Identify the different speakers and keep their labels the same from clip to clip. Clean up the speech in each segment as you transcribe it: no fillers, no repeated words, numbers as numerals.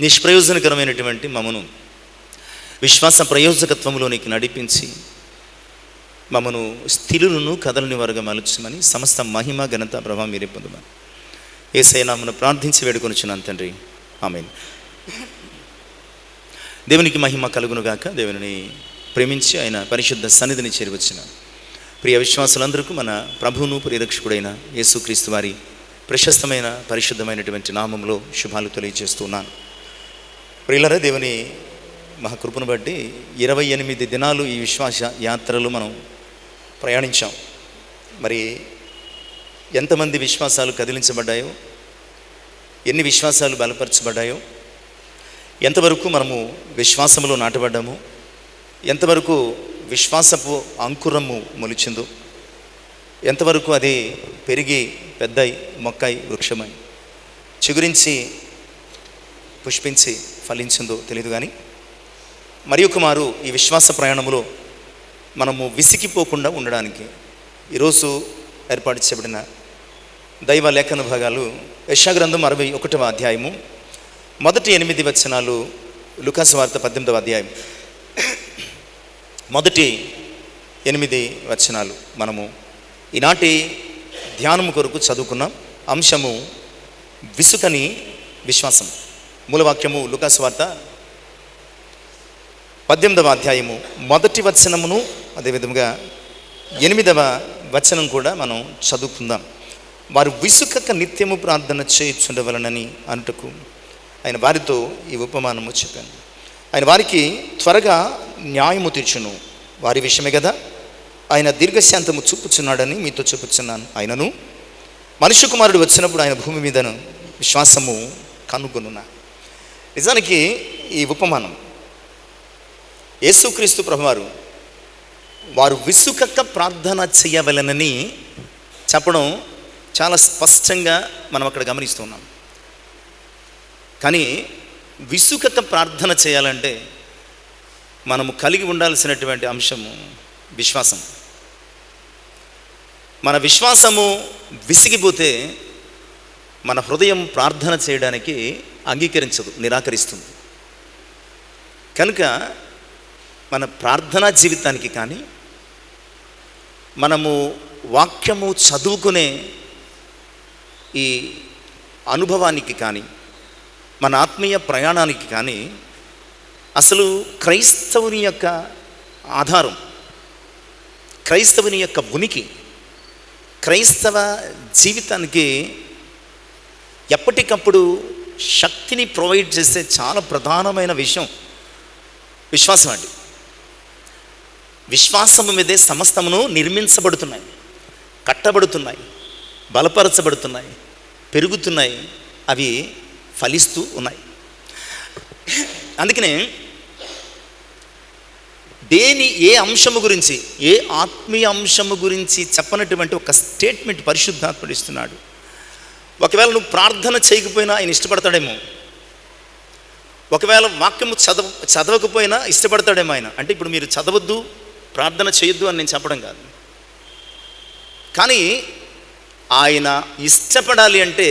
Speaker 1: నిష్ప్రయోజనకరమైనటువంటి మమ్మను విశ్వాస ప్రయోజకత్వంలోనికి నడిపించి మమ్మను స్థిరులను కదలని వారుగా మలుచుమని సమస్త మహిమ ఘనత ప్రభావం మీరే పొందమని యేసయ్య నామమున ప్రార్థించి వేడుకొనుచున్నాను తండ్రి, ఆమేన్. దేవునికి మహిమ కలుగునుగాక. దేవుని ప్రేమించి ఆయన పరిశుద్ధ సన్నిధిని చేరువచ్చిన ప్రియ విశ్వాసులందరికీ మన ప్రభువును పరిరక్షకుడైన యేసుక్రీస్తు వారి ప్రశస్తమైన పరిశుద్ధమైనటువంటి నామంలో శుభాలు తెలియజేస్తున్నాను. ప్రియులారా, దేవుని మహాకృపను బట్టి 28 దినాలు ఈ విశ్వాస యాత్రలు మనం ప్రయాణించాం. మరి ఎంతమంది విశ్వాసాలు కదిలించబడ్డాయో, ఎన్ని విశ్వాసాలు బలపరచబడ్డాయో, ఎంతవరకు మనము విశ్వాసములో నాటబడ్డాము, ఎంతవరకు విశ్వాసపు అంకురము మొలిచిందో, ఎంతవరకు అది పెరిగి పెద్దయి మొక్కై వృక్షమై చిగురించి పుష్పించి ఫలించిందో తెలియదు. కానీ మరి ఒక మారు ఈ విశ్వాస ప్రయాణములో మనము విసిగిపోకుండా ఉండడానికి ఈరోజు ఏర్పాటు చేయబడిన దైవ లేఖన భాగాలు యెషయా గ్రంథం 61వ అధ్యాయము మొదటి 8 వచనాలు, లూకాసు వార్త 18వ అధ్యాయం మొదటి 8 వచనాలు మనము ఈనాటి ధ్యానము కొరకు చదువుకున్నాం. అంశము విసుకని విశ్వాసం. మూలవాక్యము లూకాసు వార్త 18వ అధ్యాయము మొదటి వచనమును అదేవిధంగా 8వ వచనం కూడా మనం చదువుకుందాం. వారు విసుకక నిత్యము ప్రార్థన చేయుచుండవలనని అనుటకు ఆయన వారితో ఈ ఉపమానము చెప్పాను. ఆయన వారికి త్వరగా న్యాయము తీర్చును, వారి విషయమే కదా ఆయన దీర్ఘశాంతము చూపుచున్నాడని మీతో చెప్పుచున్నాను. ఆయనను మనుష్య కుమారుడు వచ్చినప్పుడు ఆయన భూమి మీదను విశ్వాసము కనుగొనున్నా. నిజానికి ఈ ఉపమానం యేసుక్రీస్తు ప్రభువారు వారు విసుకక ప్రార్థన చేయవలనని చెప్పడం చాలా స్పష్టంగా మనం అక్కడ గమనిస్తున్నాం. కానీ విసుకక ప్రార్థన చేయాలంటే మనము కలిగి ఉండాల్సినటువంటి అంశము విశ్వాసం. మన విశ్వాసము విసిగిపోతే మన హృదయం ప్రార్థన చేయడానికి అంగీకరించదు, నిరాకరిస్తుంది. కనుక మన ప్రార్థనా జీవితానికి కానీ, మనము వాక్యము చదువుకునే ఈ అనుభవానికి కానీ, మన ఆత్మీయ ప్రయాణానికి కానీ అసలు క్రైస్తవుని యొక్క ఆధారం, క్రైస్తవుని యొక్క ఉనికి, క్రైస్తవ జీవితానికి ఎప్పటికప్పుడు శక్తిని ప్రొవైడ్ చేసే చాలా ప్రధానమైన విషయం విశ్వాసం అండి. విశ్వాసము మీదే సమస్తమును నిర్మించబడుతున్నాయి, కట్టబడుతున్నాయి, బలపరచబడుతున్నాయి, పెరుగుతున్నాయి, అవి ఫలిస్తూ ఉన్నాయి. అందుకనే ఏ అంశము గురించి, ఏ ఆత్మీయ అంశము గురించి చెప్పనటువంటి ఒక స్టేట్మెంట్ పరిశుద్ధాత్ముడు ఇస్తున్నాడు. ఒకవేళ నువ్వు ప్రార్థన చేయకపోయినా ఆయన ఇష్టపడతాడేమో, ఒకవేళ వాక్యము చదవకపోయినా ఇష్టపడతాడేమో ఆయన. అంటే ఇప్పుడు మీరు చదవద్దు, ప్రార్థన చేయొద్దు అని నేను చెప్పడం కాదు. కానీ ఆయన ఇష్టపడాలి అంటే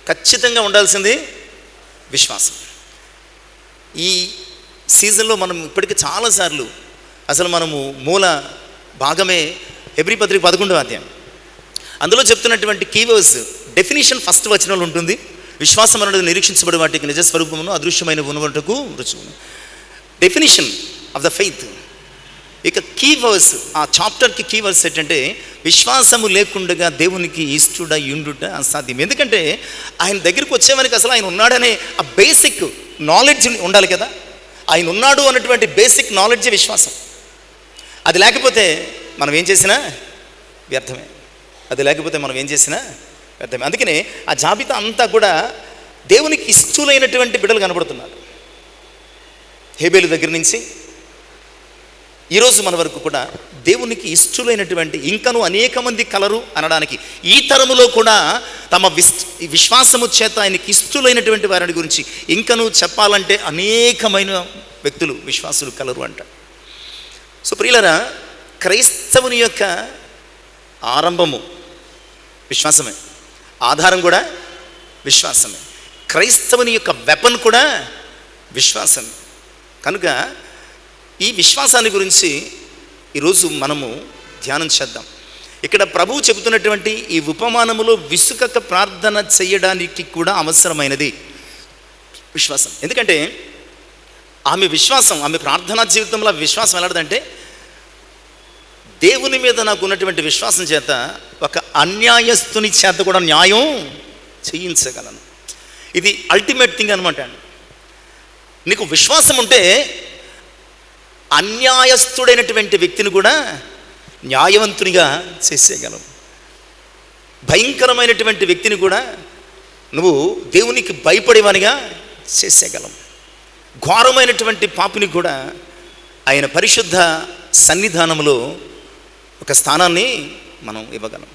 Speaker 1: ఖచ్చితంగా ఉండాల్సింది విశ్వాసం. ఈ సీజన్లో మనం ఇప్పటికీ చాలాసార్లు అసలు మనము మూల భాగమే హెబ్రీ పత్రిక 11వ అధ్యాయం, అందులో చెప్తున్నటువంటి కీవర్డ్స్ డెఫినేషన్ ఫస్ట్ వచనంలో ఉంటుంది. విశ్వాసం అనేది నిరీక్షించబడి వాటికి నిజస్వరూపమును అదృశ్యమైన ఉన్నటకు రుచును. Definition of the faith. ఇక కీవర్డ్స్, ఆ చాప్టర్కి కీవర్డ్స్ ఏంటంటే విశ్వాసము లేకుండా దేవునికి ఇష్టడ యుండుట అసాధ్యం. ఎందుకంటే ఆయన దగ్గరికి వచ్చేవానికి అసలు ఆయన ఉన్నాడనే ఆ బేసిక్ నాలెడ్జ్ ఉండాలి కదా. ఆయన ఉన్నాడు అన్నటువంటి బేసిక్ నాలెడ్జే విశ్వాసం. అది లేకపోతే మనం ఏం చేసినా వ్యర్థమే. అది లేకపోతే మనం ఏం చేసినా వ్యర్థమే. అందుకనే ఆ జాబితా అంతా కూడా దేవునికి ఇష్టలైనటువంటి బిడ్డలు కనబడుతున్నారు. హేబేలు దగ్గర నుంచి ఈరోజు మన వరకు కూడా దేవునికి ఇష్టలైనటువంటి ఇంకనూ అనేక మంది కలరు అనడానికి, ఈ తరములో కూడా తమ విశ్వాసము చేత ఆయనకి ఇష్టలైనటువంటి వారిని గురించి ఇంకనూ చెప్పాలంటే అనేకమైన వ్యక్తులు, విశ్వాసులు కలరు అంట. సో ప్రియులారా, క్రైస్తవుని యొక్క ఆరంభము విశ్వాసమే, ఆధారం కూడా విశ్వాసమే. క్రైస్తవుని యొక్క వెపన్ కూడా విశ్వాసం. కనుక ఈ విశ్వాసాన్ని గురించి ఈరోజు మనము ధ్యానం చేద్దాం. ఇక్కడ ప్రభువు చెబుతున్నటువంటి ఈ ఉపమానములో విసుకక ప్రార్థన చేయడానికి కూడా అవసరమైనది విశ్వాసం. ఎందుకంటే ఆమె విశ్వాసం, ఆమె ప్రార్థనా జీవితంలో విశ్వాసం ఎలాంటిదంటే, దేవుని మీద నాకు ఉన్నటువంటి విశ్వాసం చేత ఒక అన్యాయస్తుని చేత కూడా న్యాయం చేయించగలను. ఇది అల్టిమేట్ థింగ్ అనమాట. నీకు విశ్వాసం ఉంటే అన్యాయస్తుడైనటువంటి వ్యక్తిని కూడా న్యాయవంతునిగా చేసేయగలవు. భయంకరమైనటువంటి వ్యక్తిని కూడా నువ్వు దేవునికి భయపడేవానిగా చేసేయగలవు. ఘోరమైనటువంటి పాపిని కూడా ఆయన పరిశుద్ధ సన్నిధానంలో ఒక స్థానాన్ని మనం ఇవ్వగలం.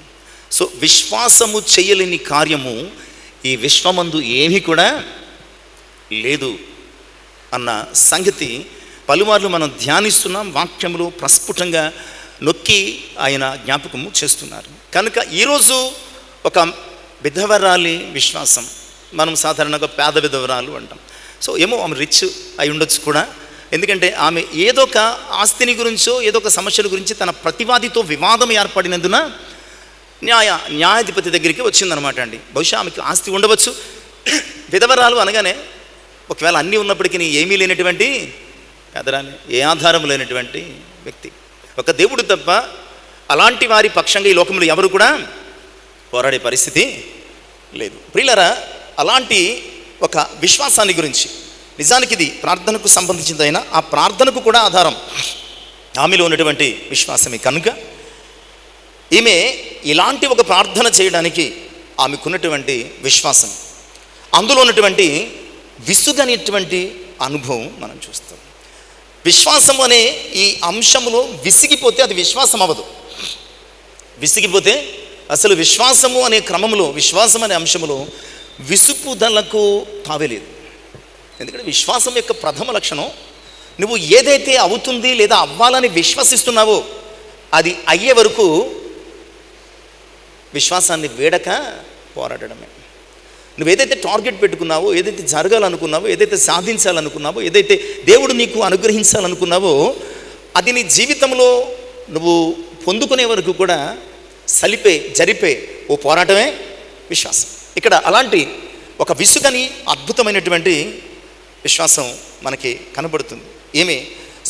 Speaker 1: సో విశ్వాసము చేయలేని కార్యము ఈ విశ్వమందు ఏమీ కూడా లేదు అన్న సంగతి పలుమార్లు మనం ధ్యానిస్తున్నాం. వాక్యములు ప్రస్ఫుటంగా నొక్కి ఆయన జ్ఞాపకము చేస్తున్నారు. కనుక ఈరోజు ఒక విధవరాలి విశ్వాసం, మనం సాధారణంగా పేద విధవరాలు అంటాం. సో ఏమో ఆమె రిచ్ అయి ఉండొచ్చు కూడా. ఎందుకంటే ఆమె ఏదో ఒక ఆస్తిని గురించో ఏదో ఒక సమస్యల గురించి తన ప్రతివాదితో వివాదం ఏర్పడినందున న్యాయాధిపతి దగ్గరికి వచ్చిందనమాట అండి. బహుశా ఆమెకి ఆస్తి ఉండవచ్చు. విధవరాలు అనగానే ఒకవేళ అన్నీ ఉన్నప్పటికీ ఏమీ లేనటువంటి పేదరాలి, ఏ ఆధారం లేనటువంటి వ్యక్తి. ఒక దేవుడు తప్ప అలాంటి వారి పక్షంగా ఈ లోకంలో ఎవరు కూడా పోరాడే పరిస్థితి లేదు. ప్రియులారా, అలాంటి ఒక విశ్వాసాన్ని గురించి, నిజానికి ఇది ప్రార్థనకు సంబంధించిందైనా ఆ ప్రార్థనకు కూడా ఆధారం ఆమెలో ఉన్నటువంటి విశ్వాసమే. కనుక ఈమె ఇలాంటి ఒక ప్రార్థన చేయడానికి ఆమెకున్నటువంటి విశ్వాసం, అందులో ఉన్నటువంటి విసుగనేటువంటి అనుభవం మనం చూస్తాం. విశ్వాసం అనే ఈ అంశంలో విసిగిపోతే అది విశ్వాసం అవ్వదు. విసిగిపోతే అసలు విశ్వాసము అనే క్రమంలో, విశ్వాసం అనే అంశంలో విసుపుదలకు తావేలేదు. ఎందుకంటే విశ్వాసం యొక్క ప్రథమ లక్షణం, నువ్వు ఏదైతే అవుతుంది లేదా అవ్వాలని విశ్వసిస్తున్నావో అది అయ్యే వరకు విశ్వాసాన్ని వేడక పోరాడమే. నువ్వు ఏదైతే టార్గెట్ పెట్టుకున్నావో, ఏదైతే జరగాలనుకున్నావో, ఏదైతే సాధించాలనుకున్నావో, ఏదైతే దేవుడు నీకు అనుగ్రహించాలనుకున్నావో అది నీ జీవితంలో నువ్వు పొందుకునే వరకు కూడా జరిపే ఓ పోరాటమే విశ్వాసం. ఇక్కడ అలాంటి ఒక విసుగని అద్భుతమైనటువంటి విశ్వాసం మనకి కనబడుతుంది. ఈమె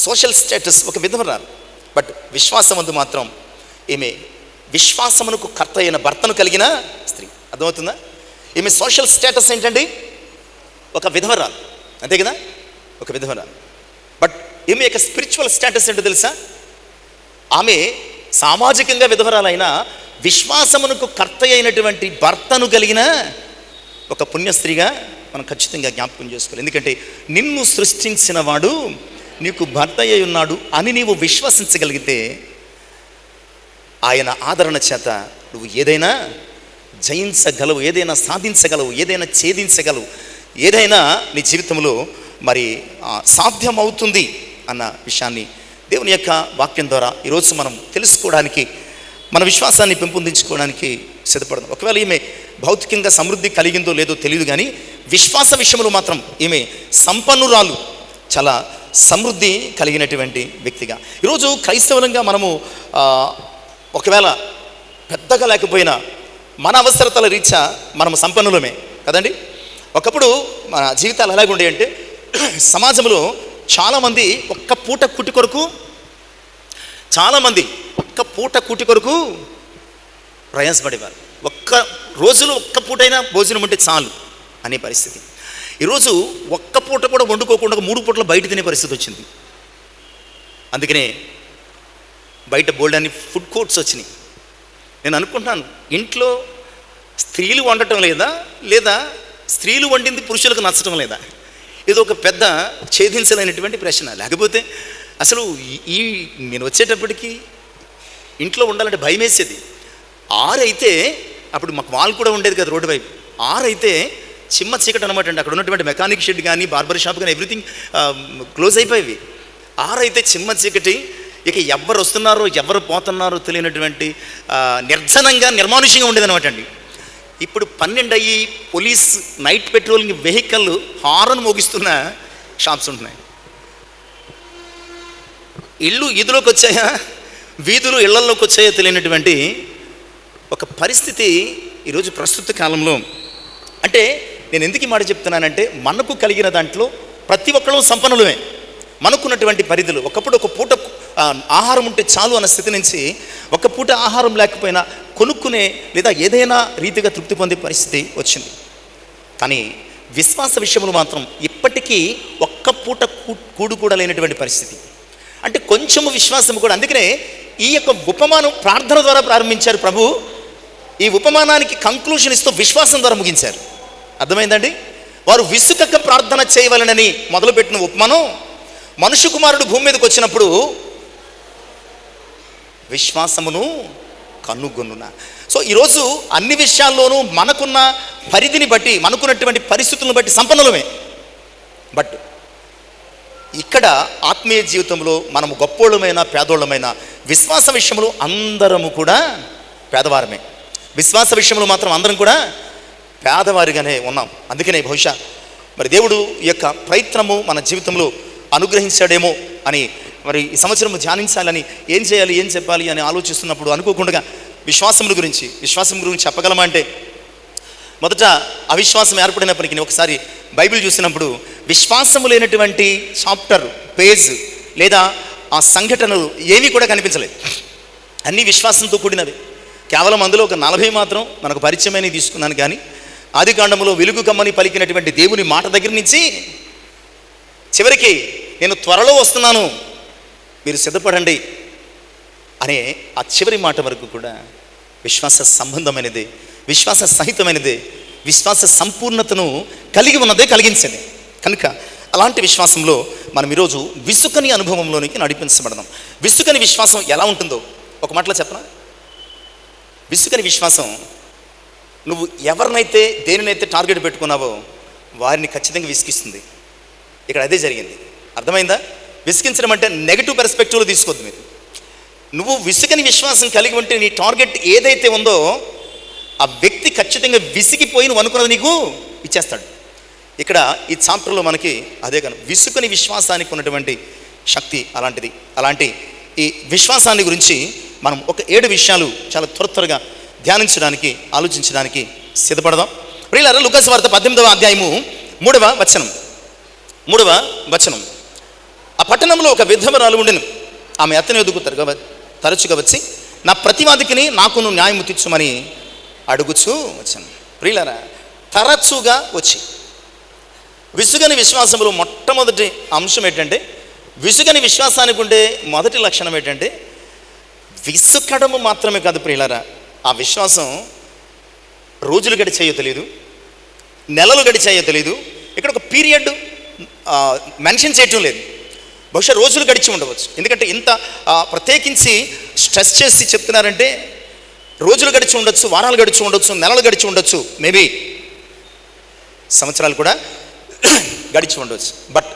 Speaker 1: సోషల్ స్టేటస్ ఒక విధవరాలు, బట్ విశ్వాసం అందు మాత్రం ఈమె విశ్వాసమునకు కర్త అయిన భర్తను కలిగిన స్త్రీ. అర్థమవుతుందా? ఈమె సోషల్ స్టేటస్ ఏంటండి? ఒక విధవరాలు, అంతే కదా, ఒక విధవరాలు. బట్ ఈమె యొక్క స్పిరిచువల్ స్టేటస్ ఏంటో తెలుసా? ఆమె సామాజికంగా విధవరాలైన విశ్వాసమునకు కర్త అయినటువంటి భర్తను కలిగిన ఒక పుణ్యస్త్రీగా మనం ఖచ్చితంగా జ్ఞాపకం చేసుకోవాలి. ఎందుకంటే నిన్ను సృష్టించిన వాడు నీకు భర్త అయి ఉన్నాడు అని నీవు విశ్వసించగలిగితే ఆయన ఆదరణ చేత నువ్వు ఏదైనా జయించగలవు, ఏదైనా సాధించగలవు, ఏదైనా ఛేదించగలవు, ఏదైనా నీ జీవితంలో మరి సాధ్యమవుతుంది అన్న విషయాన్ని దేవుని యొక్క వాక్యం ద్వారా ఈరోజు మనం తెలుసుకోవడానికి, మన విశ్వాసాన్ని పెంపొందించుకోవడానికి సిద్ధపడదాం. ఒకవేళ ఈమె భౌతికంగా సమృద్ధి కలిగిందో లేదో తెలియదు, కానీ విశ్వాస విషయంలో మాత్రం ఈమె సంపన్నురాలు, చాలా సమృద్ధి కలిగినటువంటి వ్యక్తిగా. ఈరోజు క్రైస్తవులంగా మనము ఒకవేళ పెద్దగా లేకపోయినా మన అవసరతల రీత్యా మనము సంపన్నులమే కదండి. ఒకప్పుడు మన జీవితాలు ఎలాగ ఉండేయంటే, సమాజంలో చాలామంది ఒక్క పూట కూటి కొరకు ప్రయాసపడేవారు. ఒక్క రోజులో ఒక్క పూటైనా భోజనం ఉంటే చాలు అనే పరిస్థితి. ఈరోజు ఒక్క పూట కూడా వండుకోకుండా 3 పూటలు బయట తినే పరిస్థితి వచ్చింది. అందుకనే బయట బోల్డ్ అని ఫుడ్ కోర్ట్స్ వచ్చినాయి. నేను అనుకుంటున్నాను, ఇంట్లో స్త్రీలు వండటం లేదా స్త్రీలు వండింది పురుషులకు నచ్చటం లేదా? ఇది ఒక పెద్ద ఛేదించలేనటువంటి ప్రశ్న. లేకపోతే అసలు నేను వచ్చేటప్పటికి ఇంట్లో ఉండాలంటే భయం వేసేది. 6 అయితే అప్పుడు మాకు వాల్ కూడా ఉండేది కదా రోడ్డు వైపు. 6 అయితే చిమ్మ చీకటి అనమాట అండి. అక్కడ ఉన్నటువంటి మెకానిక్ షెడ్ కానీ బార్బర్ షాప్ కానీ ఎవ్రీథింగ్ క్లోజ్ అయిపోయేవి. 6 అయితే చిమ్మ చీకటి. ఇక ఎవరు వస్తున్నారో ఎవరు పోతున్నారో తెలియనటువంటి నిర్జనంగా నిర్మానుష్యంగా ఉండేది అనమాట అండి. ఇప్పుడు 12 అయ్యి police night patrolling vehicle horn మోగిస్తున్న షాప్స్ ఉంటున్నాయి. ఇళ్ళు ఈదులోకి వచ్చాయా, వీధులు ఇళ్లలోకి వచ్చాయో తెలియనటువంటి ఒక పరిస్థితి ఈరోజు ప్రస్తుత కాలంలో. అంటే నేను ఎందుకు ఈ మాట చెప్తున్నానంటే, మనకు కలిగిన దాంట్లో ప్రతి ఒక్కళ్ళు సంపన్నులమే. మనకున్నటువంటి పరిధులు, ఒకప్పుడు ఒక పూట ఆహారం ఉంటే చాలు అన్న స్థితి నుంచి ఒక పూట ఆహారం లేకపోయినా కొనుక్కునే లేదా ఏదైనా రీతిగా తృప్తి పొందే పరిస్థితి వచ్చింది. కానీ విశ్వాస విషయంలో మాత్రం ఇప్పటికీ ఒక్క పూట కూడు కూడా లేనటువంటి పరిస్థితి. అంటే కొంచెము విశ్వాసం కూడా. అందుకనే ఈ యొక్క ఉపమానం ప్రార్థన ద్వారా ప్రారంభించారు ప్రభు. ఈ ఉపమానానికి కంక్లూషన్ ఇస్తూ విశ్వాసం ద్వారా ముగించారు. అర్థమైందండి? వారు విసుకక ప్రార్థన చేయవలనని మొదలుపెట్టిన ఉపమానం మనుష్య కుమారుడు భూమి మీదకి వచ్చినప్పుడు విశ్వాసమును కనుగొనున. సో ఈరోజు అన్ని విషయాల్లోనూ మనకున్న పరిధిని బట్టి, మనకున్నటువంటి పరిస్థితులను బట్టి సంపన్నులమే. బట్ ఇక్కడ ఆత్మీయ జీవితంలో మనము గొప్పోళ్ళమైనా పేదోళ్ళమైనా విశ్వాస విషయంలో అందరము కూడా పేదవారమే. విశ్వాస విషయంలో మాత్రం అందరం కూడా పేదవారిగానే ఉన్నాం. అందుకనే బహుశా మరి దేవుడు ఈ యొక్క ప్రయత్నము మన జీవితంలో అనుగ్రహించాడేమో అని మరి ఈ సంవత్సరం ధ్యానించాలని, ఏం చేయాలి, ఏం చెప్పాలి అని ఆలోచిస్తున్నప్పుడు అనుకోకుండా విశ్వాసం గురించి చెప్పగలమా అంటే, మొదట అవిశ్వాసం ఏర్పడినప్పటికీ ఒకసారి బైబిల్ చూసినప్పుడు విశ్వాసము లేనటువంటి చాప్టర్, పేజ్ లేదా ఆ సంఘటనలు ఏవి కూడా కనిపించలేదు. అన్నీ విశ్వాసంతో కూడినవి. కేవలం అందులో ఒక 40 మాత్రం మనకు పరిచయమని తీసుకున్నాను. కానీ ఆదికాండములో వెలుగు కమ్మని పలికినటువంటి దేవుని మాట దగ్గర నుంచి చివరికి నేను త్వరలో వస్తున్నాను, మీరు సిద్ధపడండి అనే ఆ చివరి మాట వరకు కూడా విశ్వాస సంబంధమైనది, విశ్వాస సహితమైనది, విశ్వాస సంపూర్ణతను కలిగి ఉన్నదే కలిగించింది. కనుక అలాంటి విశ్వాసంలో మనం ఈరోజు విసుకని అనుభవంలోనికి నడిపించబడదాం. విసుకని విశ్వాసం ఎలా ఉంటుందో ఒక మాటలో చెప్పనా? విసుకని విశ్వాసం, నువ్వు ఎవరినైతే దేనినైతే టార్గెట్ పెట్టుకున్నావో వారిని ఖచ్చితంగా విసిగిస్తుంది. ఇక్కడ అదే జరిగింది. అర్థమైందా? విసిగించడం అంటే నెగిటివ్ పర్స్పెక్టివ్లో తీసుకోవద్దు మీరు. నువ్వు విసుకని విశ్వాసం కలిగి ఉంటే నీ టార్గెట్ ఏదైతే ఉందో ఆ వ్యక్తి ఖచ్చితంగా విసిగిపోయి నువ్వు అనుకున్నది నీకు ఇచ్చేస్తాడు. ఇక్కడ ఈ చాప్టర్లో మనకి అదే కాదు, విసుకని విశ్వాసానికి ఉన్నటువంటి శక్తి అలాంటిది. అలాంటి ఈ విశ్వాసాన్ని గురించి మనం ఒక 7 విషయాలు చాలా త్వరగా ధ్యానించడానికి, ఆలోచించడానికి సిద్ధపడదాం. ప్రియులారా, లూకాసు వార్త 18వ అధ్యాయము 3వ వచనం. ఆ పట్టణంలో ఒక విధవరాలు ఉండెను. ఆమె అతని ఎదుగు తరచుగా వచ్చి నా ప్రతివాదికిని నాకును న్యాయము తీర్చుమని అడుగుచూ వచ్చాను. ప్రియులారా, తరచుగా వచ్చి విసుగని విశ్వాసంలో మొట్టమొదటి అంశం ఏంటంటే, విసుగని విశ్వాసానికి ఉండే మొదటి లక్షణం ఏంటంటే విసుకడము మాత్రమే కాదు ప్రియులారా, ఆ విశ్వాసం రోజులు గడిచాయో తెలియదు, నెలలు గడిచాయో తెలియదు. ఇక్కడ ఒక పీరియడ్ మెన్షన్ చేయటం లేదు. బహుశా రోజులు గడిచి ఉండవచ్చు. ఎందుకంటే ఇంత ప్రత్యేకించి స్ట్రెస్ చేసి చెప్తున్నారంటే రోజులు గడిచి ఉండొచ్చు, వారాలు గడిచి ఉండొచ్చు, నెలలు గడిచి ఉండొచ్చు, మేబీ సంవత్సరాలు కూడా గడిచి ఉండవచ్చు. బట్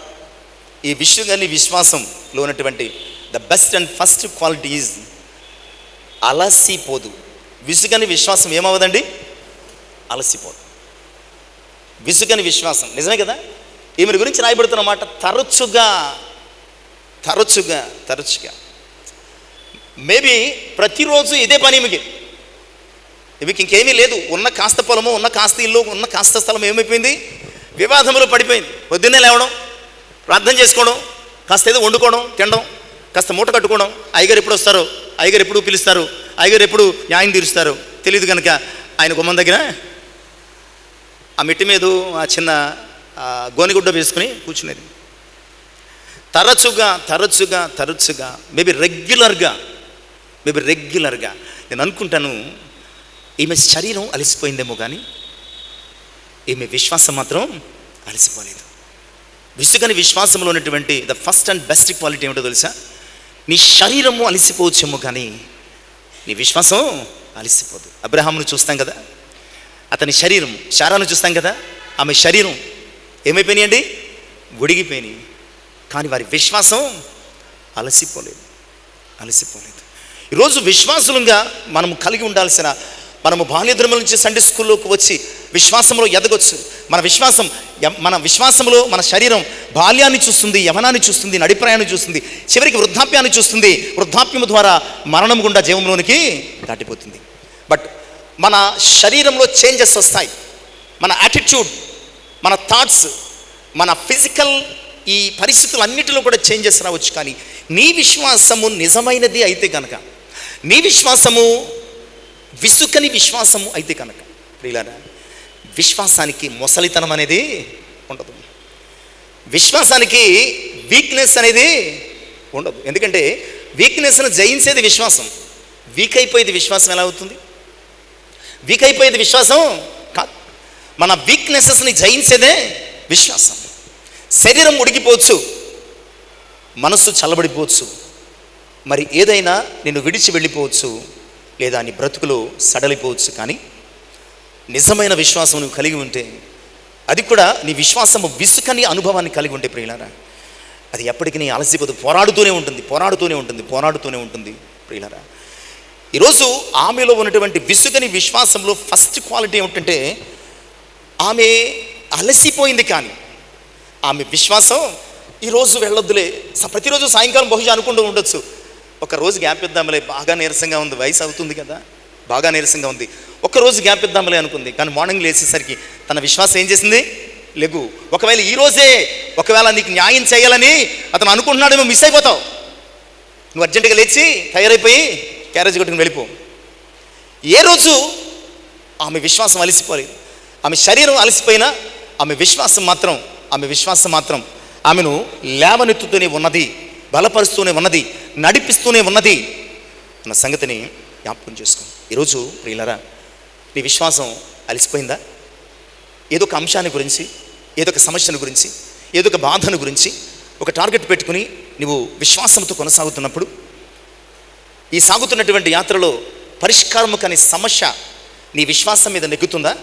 Speaker 1: ఈ విషయం విశ్వాసంలో ఉన్నటువంటి the best and first quality is అలసిపోదు. విసుగని విశ్వాసం ఏమవ్వదండి? అలసిపోదు. విసుగని విశ్వాసం నిజమే కదా. ఈమె గురించి రాయబడుతున్న మాట తరచుగా మేబీ ప్రతిరోజు ఇదే పని ఈమెకి ఇంకేమీ లేదు. ఉన్న కాస్త పొలము, ఉన్న కాస్త ఇల్లు, ఉన్న కాస్త స్థలం ఏమైపోయింది? వివాదంలో పడిపోయింది. పొద్దున్నే లేవడం, ప్రార్థన చేసుకోవడం, కాస్త ఏదో వండుకోవడం, తినడం, కాస్త మూట కట్టుకోవడం, అయ్యగారు ఎప్పుడు వస్తారో, అయ్యగారు ఎప్పుడు పిలుస్తారు, అయ్యగారు ఎప్పుడు న్యాయం తీరుస్తారో తెలియదు. కనుక ఆయన గుమ్మం దగ్గర ఆ మిట్టి మీద ఆ చిన్న గోనిగుడ్డ వేసుకుని కూర్చునేది. తరచుగా మేబీ రెగ్యులర్గా నేను అనుకుంటాను ఈమె శరీరం అలసిపోయిందేమో కానీ ఈమె విశ్వాసం మాత్రం అలసిపోలేదు. విసుగని విశ్వాసంలో ఉన్నటువంటి the first and best quality ఏమిటో తెలుసా? నీ శరీరము అలసిపోవచ్చేమో కానీ నీ విశ్వాసం అలసిపోదు. అబ్రహామును చూస్తాం కదా, అతని శరీరం, శారాను చూస్తాం కదా, ఆమె శరీరం ఏమైపోయినాయండి? ఒడిగిపోయినాయి. కానీ వారి విశ్వాసం అలసిపోలేదు. ఈరోజు విశ్వాసులుగా మనం కలిగి ఉండాల్సిన మనము బాల్యదృముల నుంచి సండే స్కూల్లోకి వచ్చి విశ్వాసంలో ఎదగొచ్చు. మన విశ్వాసంలో మన శరీరం బాల్యాన్ని చూస్తుంది, యవనాన్ని చూస్తుంది, నడిప్రాయాన్ని చూస్తుంది, చివరికి వృద్ధాప్యాన్ని చూస్తుంది. వృద్ధాప్యము ద్వారా మరణం గుండా జీవంలోనికి దాటిపోతుంది. బట్ మన శరీరంలో చేంజెస్ వస్తాయి. మన యాటిట్యూడ్, మన థాట్స్, మన ఫిజికల్ ఈ పరిస్థితులన్నిటిలో కూడా చేంజెస్ రావచ్చు. కానీ నీ విశ్వాసము నిజమైనది అయితే కనుక, నీ విశ్వాసము విసుకని విశ్వాసము అయితే కనుక, ప్రియులారా, విశ్వాసానికి మొసలితనం అనేది ఉండదు. విశ్వాసానికి వీక్నెస్ అనేది ఉండదు. ఎందుకంటే వీక్నెస్ను జయించేది విశ్వాసం. వీక్ అయిపోయేది విశ్వాసం ఎలా అవుతుంది? వీక్ అయిపోయేది విశ్వాసం కాదు. మన వీక్నెసెస్ని జయించేదే విశ్వాసం. శరీరం ఉడికిపోవచ్చు, మనస్సు చల్లబడిపోవచ్చు, మరి ఏదైనా నిన్ను విడిచి వెళ్ళిపోవచ్చు, లేదా నీ బ్రతుకులో సడలిపోవచ్చు. కానీ నిజమైన విశ్వాసం నువ్వు కలిగి ఉంటే, అది కూడా నీ విశ్వాసము విసుకని అనుభవాన్ని కలిగి ఉంటే ప్రియులారా, అది ఎప్పటికీ నీ అలసిపోదు. పోరాడుతూనే ఉంటుంది ప్రియులారా. ఈరోజు ఆమెలో ఉన్నటువంటి విసుగని విశ్వాసంలో ఫస్ట్ క్వాలిటీ ఏమిటంటే, ఆమె అలసిపోయింది. కానీ ఆమె విశ్వాసం ఈరోజు వెళ్ళొద్దులే, ప్రతిరోజు సాయంకాలం బహుశా అనుకుంటూ ఉండొచ్చు, ఒక రోజు గ్యాప్ ఇద్దాంలే, బాగా నీరసంగా ఉంది, వయసు అవుతుంది కదా, బాగా నీరసంగా ఉంది, ఒక్కరోజు గ్యాప్ ఇద్దాంలే అనుకుంది. కానీ మార్నింగ్ లేచేసరికి తన విశ్వాసం ఏం చేసింది? లెగు. ఒకవేళ ఈరోజే నీకు న్యాయం చేయాలని అతను అనుకుంటున్నాడేమో, మిస్ అయిపోతావు. నువ్వు అర్జెంటుగా లేచి తయారైపోయి క్యారేజ్ కట్టుకుని వెళ్ళిపో. ఏ రోజు ఆమె విశ్వాసం అలసిపోలేదు. ఆమె శరీరం అలసిపోయినా ఆమె విశ్వాసం మాత్రం ఆమెను లేవనెత్తుతూనే ఉన్నది, బలపరుస్తూనే ఉన్నది, నడిపిస్తూనే ఉన్నది అన్న సంగతిని జ్ఞాపకం చేసుకో. ఈరోజు ప్రియులారా, నీ విశ్వాసం అలసిపోయిందా? ఏదో ఒక అంశాన్ని గురించి, ఏదో ఒక సమస్యను గురించి, ఏదో ఒక బాధను గురించి ఒక టార్గెట్ పెట్టుకుని నువ్వు విశ్వాసంతో కొనసాగుతున్నప్పుడు, ఈ సాగుతున్నటువంటి యాత్రలో పరిష్కారము కాని సమస్య నీ విశ్వాసం మీద నెగ్గుతుందా,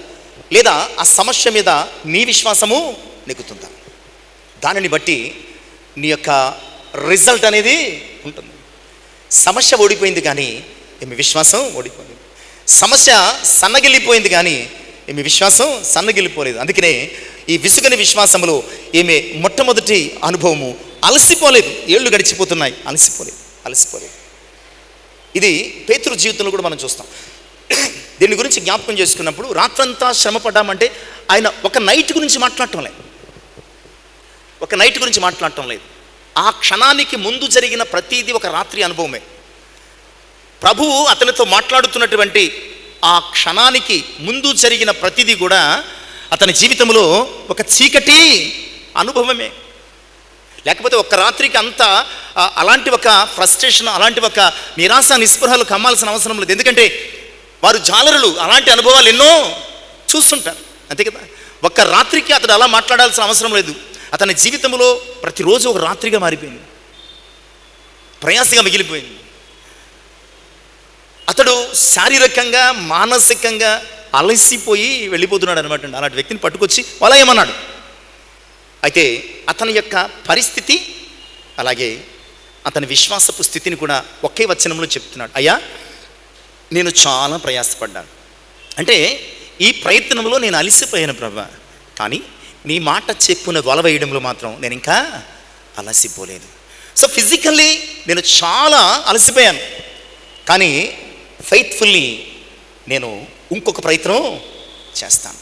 Speaker 1: లేదా ఆ సమస్య మీద నీ విశ్వాసము నెగ్గుతుందా? దానిని బట్టి నీ యొక్క రిజల్ట్ అనేది ఉంటుంది. సమస్య ఓడిపోయింది కానీ మీ విశ్వాసం ఓడిపోయింది. సమస్య సన్నగిల్లిపోయింది కానీ మీ విశ్వాసం సన్నగిల్లిపోలేదు. అందుకనే ఈ విసుగని విశ్వాసంలో ఈమె మొట్టమొదటి అనుభవము అలసిపోలేదు. ఏళ్ళు గడిచిపోతున్నాయి, అలసిపోలేదు. ఇది పేతురు జీవితంలో కూడా మనం చూస్తాం. దీని గురించి జ్ఞాపకం చేసుకున్నప్పుడు, రాత్రంతా శ్రమ పడ్డామంటే ఆయన ఒక నైట్ గురించి మాట్లాడటం లేదు. ఆ క్షణానికి ముందు జరిగిన ప్రతిదీ ఒక రాత్రి అనుభవమే. ప్రభువు అతనితో మాట్లాడుతున్నటువంటి ఆ క్షణానికి ముందు జరిగిన ప్రతిదీ కూడా అతని జీవితంలో ఒక చీకటి అనుభవమే. లేకపోతే ఒక రాత్రికి అంతా అలాంటి ఒక ఫ్రస్ట్రేషన్, అలాంటి ఒక నిరాశ నిస్పృహలు కమ్మాల్సిన అవసరం లేదు. ఎందుకంటే వారు జాలరులు, అలాంటి అనుభవాలు ఎన్నో చూస్తుంటారు, అంతే కదా. ఒక్క రాత్రికి అతడు అలా మాట్లాడాల్సిన అవసరం లేదు. అతని జీవితంలో ప్రతిరోజు ఒక రాత్రిగా మారిపోయింది, ప్రయాసగా మిగిలిపోయింది. అతడు శారీరకంగా మానసికంగా అలసిపోయి వెళ్ళిపోతున్నాడు అనమాట. అలాంటి వ్యక్తిని పట్టుకొచ్చి అలా ఏమన్నాడు. అయితే అతని యొక్క పరిస్థితి, అలాగే అతని విశ్వాసపు స్థితిని కూడా ఒకే వచనంలో చెప్తున్నాడు. అయ్యా, నేను చాలా ప్రయాసపడ్డాను, అంటే ఈ ప్రయత్నంలో నేను అలసిపోయాను ప్రభా, కానీ నీ మాట చెప్పున వల వేయడంలో మాత్రం నేను ఇంకా అలసిపోలేదు. సో ఫిజికల్లీ నేను చాలా అలసిపోయాను, కానీ ఫెయిత్ఫుల్లీ నేను ఇంకొక ప్రయత్నం చేస్తాను.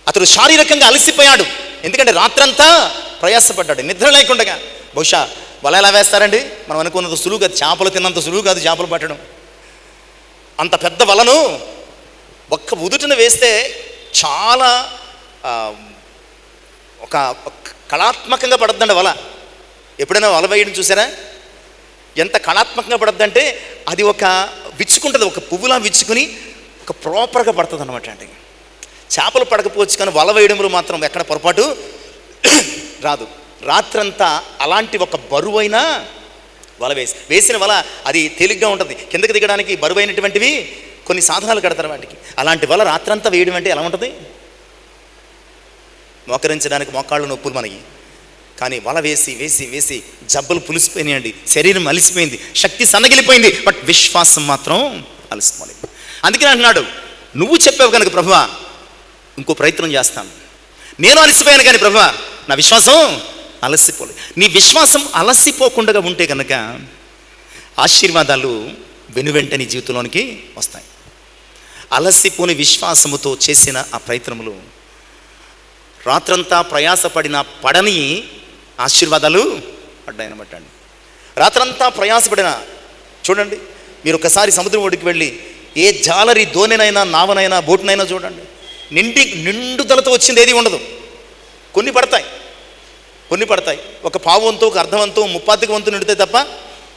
Speaker 1: అతడు శారీరకంగా అలసిపోయాడు, ఎందుకంటే రాత్రంతా ప్రయాసపడ్డాడు, నిద్ర లేకుండా. బహుశా వల ఎలా వేస్తారండి? మనం అనుకున్నంత సులువు కాదు, చేపలు తిన్నంత సులువు కాదు చేపలు పట్టడం. అంత పెద్ద వలను ఒక్క ఉదుటను వేస్తే చాలా ఒక కళాత్మకంగా పడుతుందండి వల. ఎప్పుడైనా వల వేయడం చూసారా? ఎంత కళాత్మకంగా పడుతుందంటే అది ఒక విచ్చుకుంటుంది, ఒక పువ్వులా విచ్చుకుని ఒక ప్రాపర్గా పడుతుంది అనమాట. అంటే చేపలు పడకపోవచ్చు, కానీ వల వేయడంలో మాత్రం ఎక్కడ పొరపాటు రాదు. రాత్రంతా అలాంటి ఒక బరువైన వల వేసిన వల అది తేలిగ్గా ఉంటుంది. కిందకి దిగడానికి బరువైనటువంటివి కొన్ని సాధనాలు కడతారు వాటికి. అలాంటి వల రాత్రంతా వేయడం అంటే ఎలా ఉంటుంది? మోకరించడానికి మోకాళ్ళు నొప్పులు మనకి. కానీ వల వేసి వేసి వేసి జబ్బలు పులిసిపోయినాయండి, శరీరం అలసిపోయింది, శక్తి సన్నగిలిపోయింది, బట్ విశ్వాసం మాత్రం అలసిపోలేదు. అందుకని అంటున్నాడు, నువ్వు చెప్పావు కనుక ప్రభువా ఇంకో ప్రయత్నం చేస్తాను. నేను అలసిపోయాను కానీ ప్రభువా నా విశ్వాసం అలసిపోలేదు. నీ విశ్వాసం అలసిపోకుండా ఉంటే కనుక ఆశీర్వాదాలు వెనువెంట నీ జీవితంలోనికి వస్తాయి. అలసిపోని విశ్వాసముతో చేసిన ఆ ప్రయత్నములు రాత్రంతా ప్రయాసపడిన పడని ఆశీర్వాదాలు పడ్డాయనమాట అండి. రాత్రంతా ప్రయాసపడిన, చూడండి మీరు ఒకసారి సముద్రం ఒడికి వెళ్ళి ఏ జాలరి దోణినైనా నావనైనా బోటునైనా చూడండి, నిండుదలతో వచ్చింది ఏది ఉండదు. కొన్ని పడతాయి, ఒక పావు వంతు, ఒక అర్ధవంతు, ముప్పాతికి వంతు నిండితే తప్ప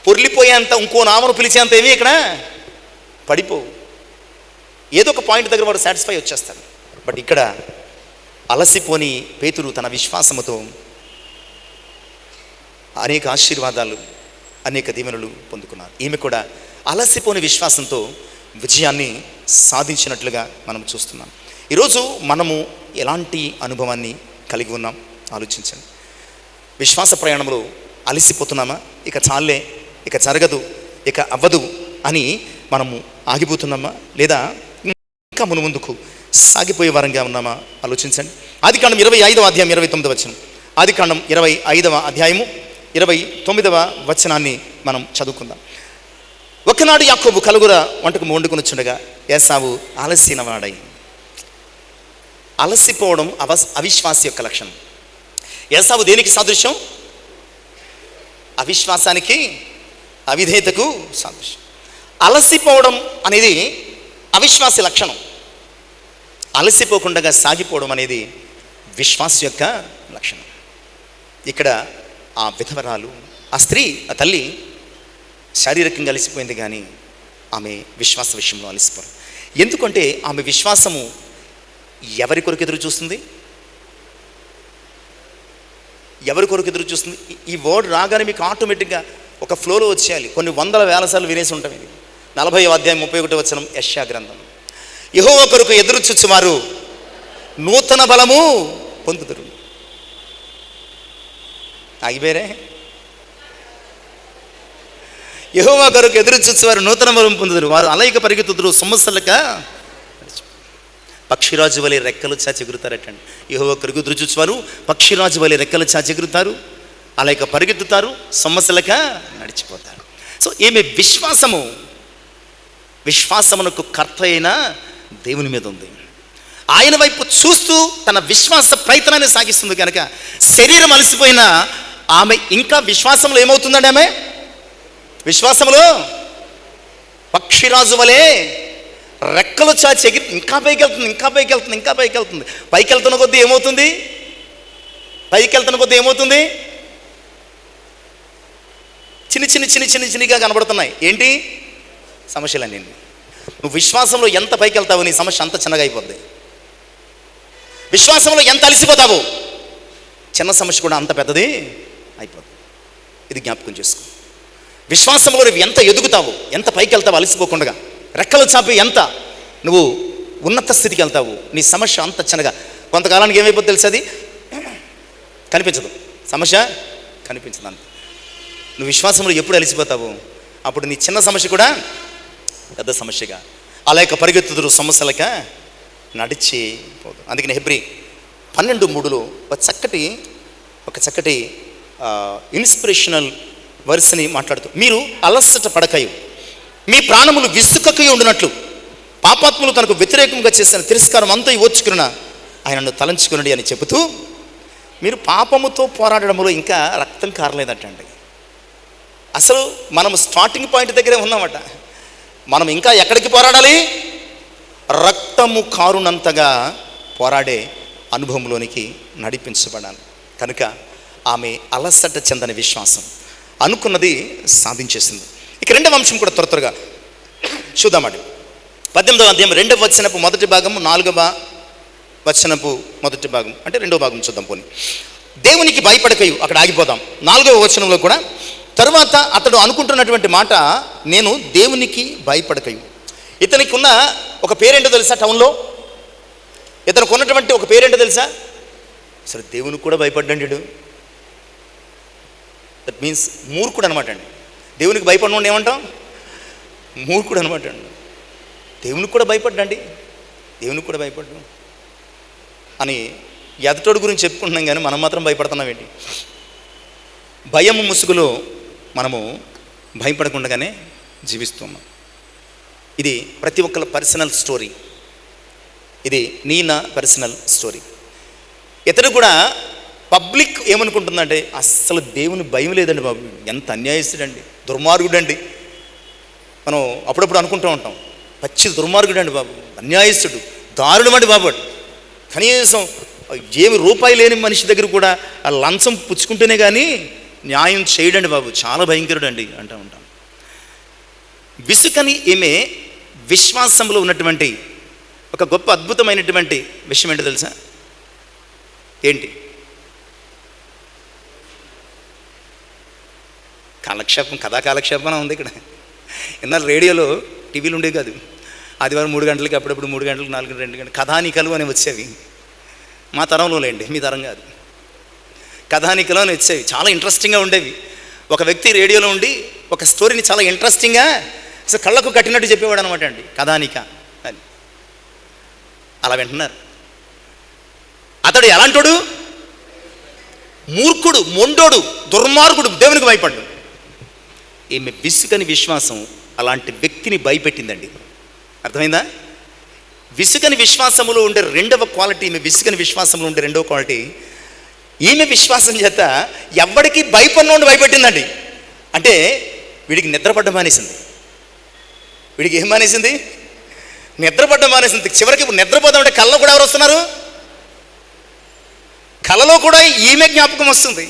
Speaker 1: పొర్లిపోయేంత ఇంకో నామను పిలిచేంత ఏమీ ఇక్కడ పడిపోవు. ఏదో ఒక పాయింట్ దగ్గర వాడు సాటిస్ఫై వచ్చేస్తాడు. బట్ ఇక్కడ అలసిపోని పేతురు తన విశ్వాసముతో అనేక ఆశీర్వాదాలు, అనేక దీవెనలు పొందుకున్నారు. ఈమె కూడా అలసిపోని విశ్వాసంతో విజయాన్ని సాధించినట్లుగా మనం చూస్తున్నాం. ఈరోజు మనము ఎలాంటి అనుభవాన్ని కలిగి ఉన్నాం ఆలోచించండి. విశ్వాస ప్రయాణంలో అలసిపోతున్నామా? ఇక చాలే, ఇక జరగదు, ఇక అవ్వదు అని మనము ఆగిపోతున్నామా? లేదా ఇంకా ముందుకు సాగిపోయే వారంగా ఉన్నామా? ఆలోచించండి. ఆదికాండం 25వ అధ్యాయం 29వ వచనం. ఆదికాండం 25వ అధ్యాయము 29వ వచనాన్ని మనం చదువుకుందాం. ఒకనాడు యాకోబు కలుగుర వంటకు వండుకొని వచ్చుండగా ఏసావు ఆలస్యన వాడై. అలసిపోవడం అవిశ్వాస యొక్క లక్షణం. ఏసావు దేనికి సాదృశ్యం? అవిశ్వాసానికి, అవిధేయతకు సాదృశ్యం. అలసిపోవడం అనేది అవిశ్వాస లక్షణం. అలసిపోకుండా సాగిపోవడం అనేది విశ్వాస యొక్క లక్షణం. ఇక్కడ ఆ విధవరాలు, ఆ స్త్రీ, ఆ తల్లి శారీరకంగా అలసిపోయింది కానీ ఆమె విశ్వాస విషయంలో అలసిపోరు. ఎందుకంటే ఆమె విశ్వాసము ఎవరి కొరకు ఎదురు చూస్తుంది? ఎవరి కొరకు ఎదురు చూస్తుంది? ఈ వర్డ్ రాగానే మీకు ఆటోమేటిక్గా ఒక ఫ్లోలో వచ్చేయాలి. కొన్ని వందల వేల సార్లు వినేసి ఉంటాం. ఇది 40వ అధ్యాయం 31వ వచనం యెషయా గ్రంథం. యెహోవా కొరకు ఎదురు చూచువారు నూతన బలము పొందుదురు. ఆగిపోయారే? యెహోవా కొరకు ఎదురు చూచేవారు నూతన బలం పొందుదురు. వారు అలయక పరిగెత్తుదురు, సమస్యలక పక్షిరాజు వలె రెక్కలు చాచి ఎగురుతారటండి. యెహోవా కొరకు ఎదురు చూచేవారు పక్షిరాజు వలె రెక్కలు చాచి ఎగురుతారు, అలయక పరిగెత్తుతారు, సమస్యలక నడిచిపోతారు. సో ఈమె విశ్వాసమునకు కర్త అయిన దేవుని మీద ఉంది. ఆయన వైపు చూస్తూ తన విశ్వాస ప్రయత్నాన్ని సాగిస్తుంది కనుక శరీరం అలసిపోయినా ఆమె ఇంకా విశ్వాసంలో ఏమవుతుందండి? ఆమె విశ్వాసంలో పక్షిరాజు వలె రెక్కలు చాచి ఎగిరి ఇంకా పైకి వెళ్తుంది. పైకి వెళ్తున్న కొద్దీ ఏమవుతుంది? చిన్నగా కనబడుతున్నాయి. ఏంటి సమస్యలన్నీ? నువ్వు విశ్వాసంలో ఎంత పైకి వెళ్తావో నీ సమస్య అంత చిన్నగా అయిపోద్ది. విశ్వాసంలో ఎంత అలసిపోతావో చిన్న సమస్య కూడా అంత పెద్దది అయిపోద్ది. ఇది జ్ఞాపకం చేసుకో. విశ్వాసంలో నువ్వు ఎంత ఎదుగుతావో, ఎంత పైకి వెళ్తావో అలసిపోకుండా, రెక్కలు చాపి ఎంత నువ్వు ఉన్నత స్థితికి వెళ్తావు, నీ సమస్య అంత చిన్నగా. కొంతకాలానికి ఏమైపోతుంది తెలుసు? అది కనిపించదు, సమస్య కనిపించదు. అంత నువ్వు విశ్వాసంలో ఎప్పుడు అలసిపోతావు అప్పుడు నీ చిన్న సమస్య కూడా పెద్ద సమస్యగా, అలాగ పరిగెత్తుదురు, సమస్యలక నడిచిపోదు. అందుకని హెబ్రీ 12:3 ఒక చక్కటి ఇన్స్పిరేషనల్ వర్స్ని మాట్లాడుతూ, మీరు అలసట పడకయు మీ ప్రాణములు విసుకకై ఉండినట్లు పాపాత్ములు తనకు వ్యతిరేకంగా చేసిన తిరస్కారం అంతా ఓర్చుకున్న ఆయనను తలంచుకునండి అని చెబుతూ, మీరు పాపముతో పోరాడడంలో ఇంకా రక్తం కారలేదటండి. అసలు మనం స్టార్టింగ్ పాయింట్ దగ్గరే ఉన్నామట. మనం ఇంకా ఎక్కడికి పోరాడాలి? రక్తము కారునంతగా పోరాడే అనుభవంలోనికి నడిపించబడాలి. కనుక ఆమె అలసట చెందని విశ్వాసం అనుకున్నది సాధించేసింది. ఇక రెండవ అంశం కూడా త్వరగా చూద్దామండి. 18వ అధ్యాయం 2వ వచనపు మొదటి భాగము, 4వ వచనపు మొదటి భాగం అంటే 2వ భాగం చూద్దాం. పోనీ దేవునికి భయపడకయు, అక్కడ ఆగిపోదాం. 4వ వచనంలో కూడా తర్వాత అతడు అనుకుంటున్నటువంటి మాట, నేను దేవునికి భయపడకయు. ఇతనికి ఉన్న ఒక పేరేంటో తెలుసా? టౌన్లో ఇతనికి ఉన్నటువంటి ఒక పేరేంటో తెలుసా? అసలు దేవునికి కూడా భయపడ్డాడు. దట్ మీన్స్ మూర్ఖుడు అనమాట అండి. దేవునికి భయపడినోడు ఏమంటాం? మూర్ఖుడు అనమాట అండి. దేవునికి కూడా భయపడ్డండి, దేవునికి కూడా భయపడ్డు అని ఎదటోడు గురించి చెప్పుకుంటున్నాం, కానీ మనం మాత్రం భయపడుతున్నాం ఏంటి? భయము ముసుగులో మనము భయపడకుండానే జీవిస్తున్నాం. ఇది ప్రతి ఒక్కళ్ళ పర్సనల్ స్టోరీ, ఇది నా పర్సనల్ స్టోరీ. ఇతడు కూడా పబ్లిక్ ఏమనుకుంటుందంటే అస్సలు దేవుని భయం లేదండి బాబు, ఎంత అన్యాయస్తుడండి, దుర్మార్గుడండి. మనం అప్పుడప్పుడు అనుకుంటూ ఉంటాం, పచ్చి దుర్మార్గుడండి బాబు, అన్యాయస్తుడు, దారుణమండి బాబు. కనీసం ఏమి రూపాయి లేని మనిషి దగ్గర కూడా ఆ లంచం పుచ్చుకుంటేనే కానీ న్యాయం చేయడండి బాబు, చాలా భయంకరుడు అండి అంటూ ఉంటాం. విసుకని ఈమె విశ్వాసంలో ఉన్నటువంటి ఒక గొప్ప అద్భుతమైనటువంటి విషయం ఏంటో తెలుసా? ఏంటి? కాలక్షేపం, కథా కాలక్షేపం ఉంది ఇక్కడ. ఇన్నాళ్ళు రేడియోలో, టీవీలు ఉండేవి కాదు. ఆదివారం 3 గంటలకి, అప్పుడప్పుడు 3 గంటలకు, 4 2 గంటలు కథానికలు అని వచ్చేవి. మా తరంలో లేండి, మీ తరం కాదు. కథానికలు అని వచ్చేవి, చాలా ఇంట్రెస్టింగ్గా ఉండేవి. ఒక వ్యక్తి రేడియోలో ఉండి ఒక స్టోరీని చాలా ఇంట్రెస్టింగ్గా అసలు కళ్ళకు కట్టినట్టు చెప్పేవాడు అనమాట అండి, కథానిక అని. అలా వింటున్నారు. అతడు ఎలాంటోడు? మూర్ఖుడు, మొండోడు, దుర్మార్గుడు, దేవునికి భయపడ్డు. ఈమె విసుకని విశ్వాసం అలాంటి వ్యక్తిని భయపెట్టిందండి. అర్థమైందా? విసుకని విశ్వాసములో ఉండే రెండవ క్వాలిటీ, ఈమె విసుకని విశ్వాసంలో ఉండే రెండవ క్వాలిటీ, ఈమె విశ్వాసం చేత ఎవరికి భయపడినోడు భయపెట్టిందండి. అంటే వీడికి నిద్రపడ్డం మానేసింది. వీడికి ఏం మానేసింది? నిద్రపడ్డం మానేసింది. చివరికి ఇప్పుడు నిద్రపోదామంటే కళ్ళలో కూడా ఎవరు వస్తున్నారు? కళలో కూడా ఈమె జ్ఞాపకం వస్తుంది.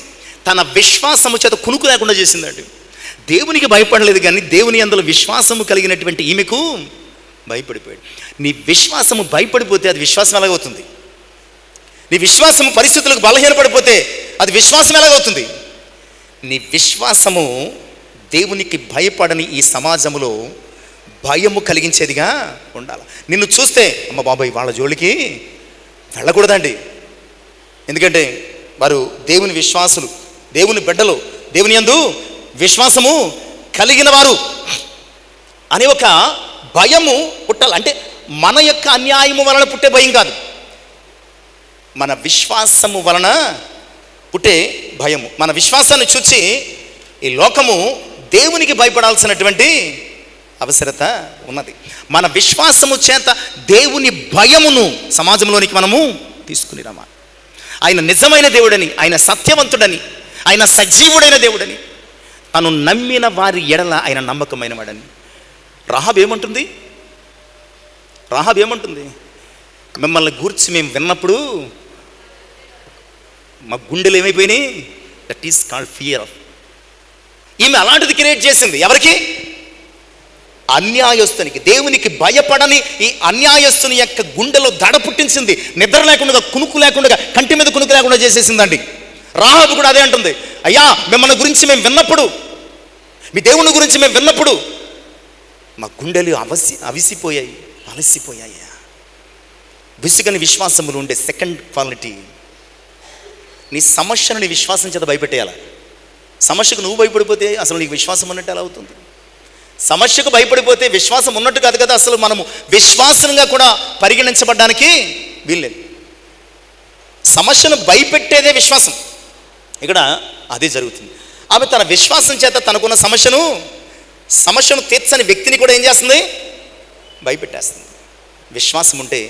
Speaker 1: తన విశ్వాసము చేత కునుకు లేకుండా చేసిందండి. దేవునికి భయపడలేదు, కానీ దేవుని అందులో విశ్వాసము కలిగినటువంటి ఈమెకు భయపడిపోయాడు. నీ విశ్వాసము భయపడిపోతే అది విశ్వాసం ఎలాగవుతుంది? నీ విశ్వాసము పరిస్థితులకు బలహీనపడిపోతే అది విశ్వాసం ఎలాగవుతుంది? నీ విశ్వాసము దేవునికి భయపడని ఈ సమాజంలో భయము కలిగించేదిగా ఉండాలి. నిన్ను చూస్తే అమ్మ బాబాయ్ వాళ్ళ జోలికి వెళ్ళకూడదండి, ఎందుకంటే వారు దేవుని విశ్వాసులు, దేవుని బిడ్డలు, దేవుని యందు విశ్వాసము కలిగిన వారు అనే ఒక భయము పుట్టాలి. అంటే మన యొక్క అన్యాయము వలన పుట్టే భయం కాదు, మన విశ్వాసము వలన పుట్టే భయము. మన విశ్వాసాన్ని చూసి ఈ లోకము దేవునికి భయపడాల్సినటువంటి అవసరత ఉన్నది. మన విశ్వాసము చేత దేవుని భయమును సమాజంలోనికి మనము తీసుకుని రావాలి. ఆయన నిజమైన దేవుడని, ఆయన సత్యవంతుడని, ఆయన సజీవుడైన దేవుడని, తను నమ్మిన వారి ఎడల ఆయన నమ్మకమైన వాడని. రాహాబు ఏమంటుంది? మిమ్మల్ని గూర్చి మేము విన్నప్పుడు మా గుండెలు ఏమైపోయినాయి? That is called fear of. ఈమె అలాంటిది క్రియేట్ చేసింది. ఎవరికి? అన్యాయస్తునికి. దేవునికి భయపడని ఈ అన్యాయస్తుని యొక్క గుండెలో దడ పుట్టించింది. నిద్ర లేకుండా, కునుకు లేకుండా, కంటి మీద కునుకు లేకుండా చేసేసిందండి. రాహాబు కూడా అదే అంటుంది, అయ్యా మిమ్మల్ని గురించి మేము విన్నప్పుడు, మీ దేవుని గురించి మేము విన్నప్పుడు మా గుండెలు అవిసిపోయాయి, అలసిపోయాయి. విసుగని విశ్వాసములు ఉండే సెకండ్ క్వాలిటీ, నీ సమస్యను నీ విశ్వాసం చేత భయపెట్టేయాలి. సమస్యకు నువ్వు భయపడిపోతే అసలు నీకు విశ్వాసం ఉన్నట్టు ఎలా అవుతుంది? సమస్యకు భయపడిపోతే విశ్వాసం ఉన్నట్టు కాదు కదా, అసలు మనము విశ్వాసంగా కూడా పరిగణించబడడానికి వీల్లేదు. సమస్యను భయపెట్టేదే విశ్వాసం. ఇక్కడ అదే జరుగుతుంది. ఆమె తన విశ్వాసం చేత తనకున్న సమస్యను తీర్చని వ్యక్తిని కూడా ఏం చేస్తుంది? భయపెట్టేస్తుంది. విశ్వాసం ఉంటే,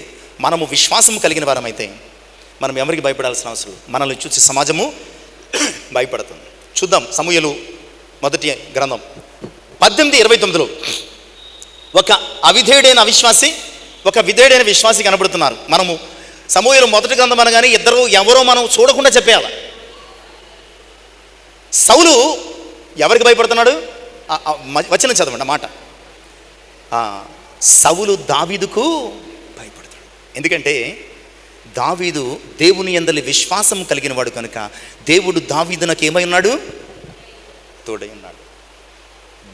Speaker 1: మనము విశ్వాసం కలిగిన వారమైతే మనం ఎవరికి భయపడాల్సిన అవసరం. మనల్ని చూసి సమాజము భయపడుతుంది. చూద్దాం సమూయేలు మొదటి గ్రంథం 18:29 ఒక అవిధేయుడైన అవిశ్వాసి, ఒక విధేయుడైన విశ్వాసి కనబడుతున్నారు. మనము సమూయేలు మొదటి గ్రంథం అనగానే ఎవరో మనం చూడకుండా చెప్పేయాలి. సౌలు ఎవరికి భయపడుతున్నాడు? వచనం చదవండి మాట. సౌలు దావీదుకు భయపడతాడు. ఎందుకంటే దావీదు దేవుని యందలి విశ్వాసం కలిగిన వాడు కనుక దేవుడు దావీదునకు ఏమై ఉన్నాడు? తోడై ఉన్నాడు.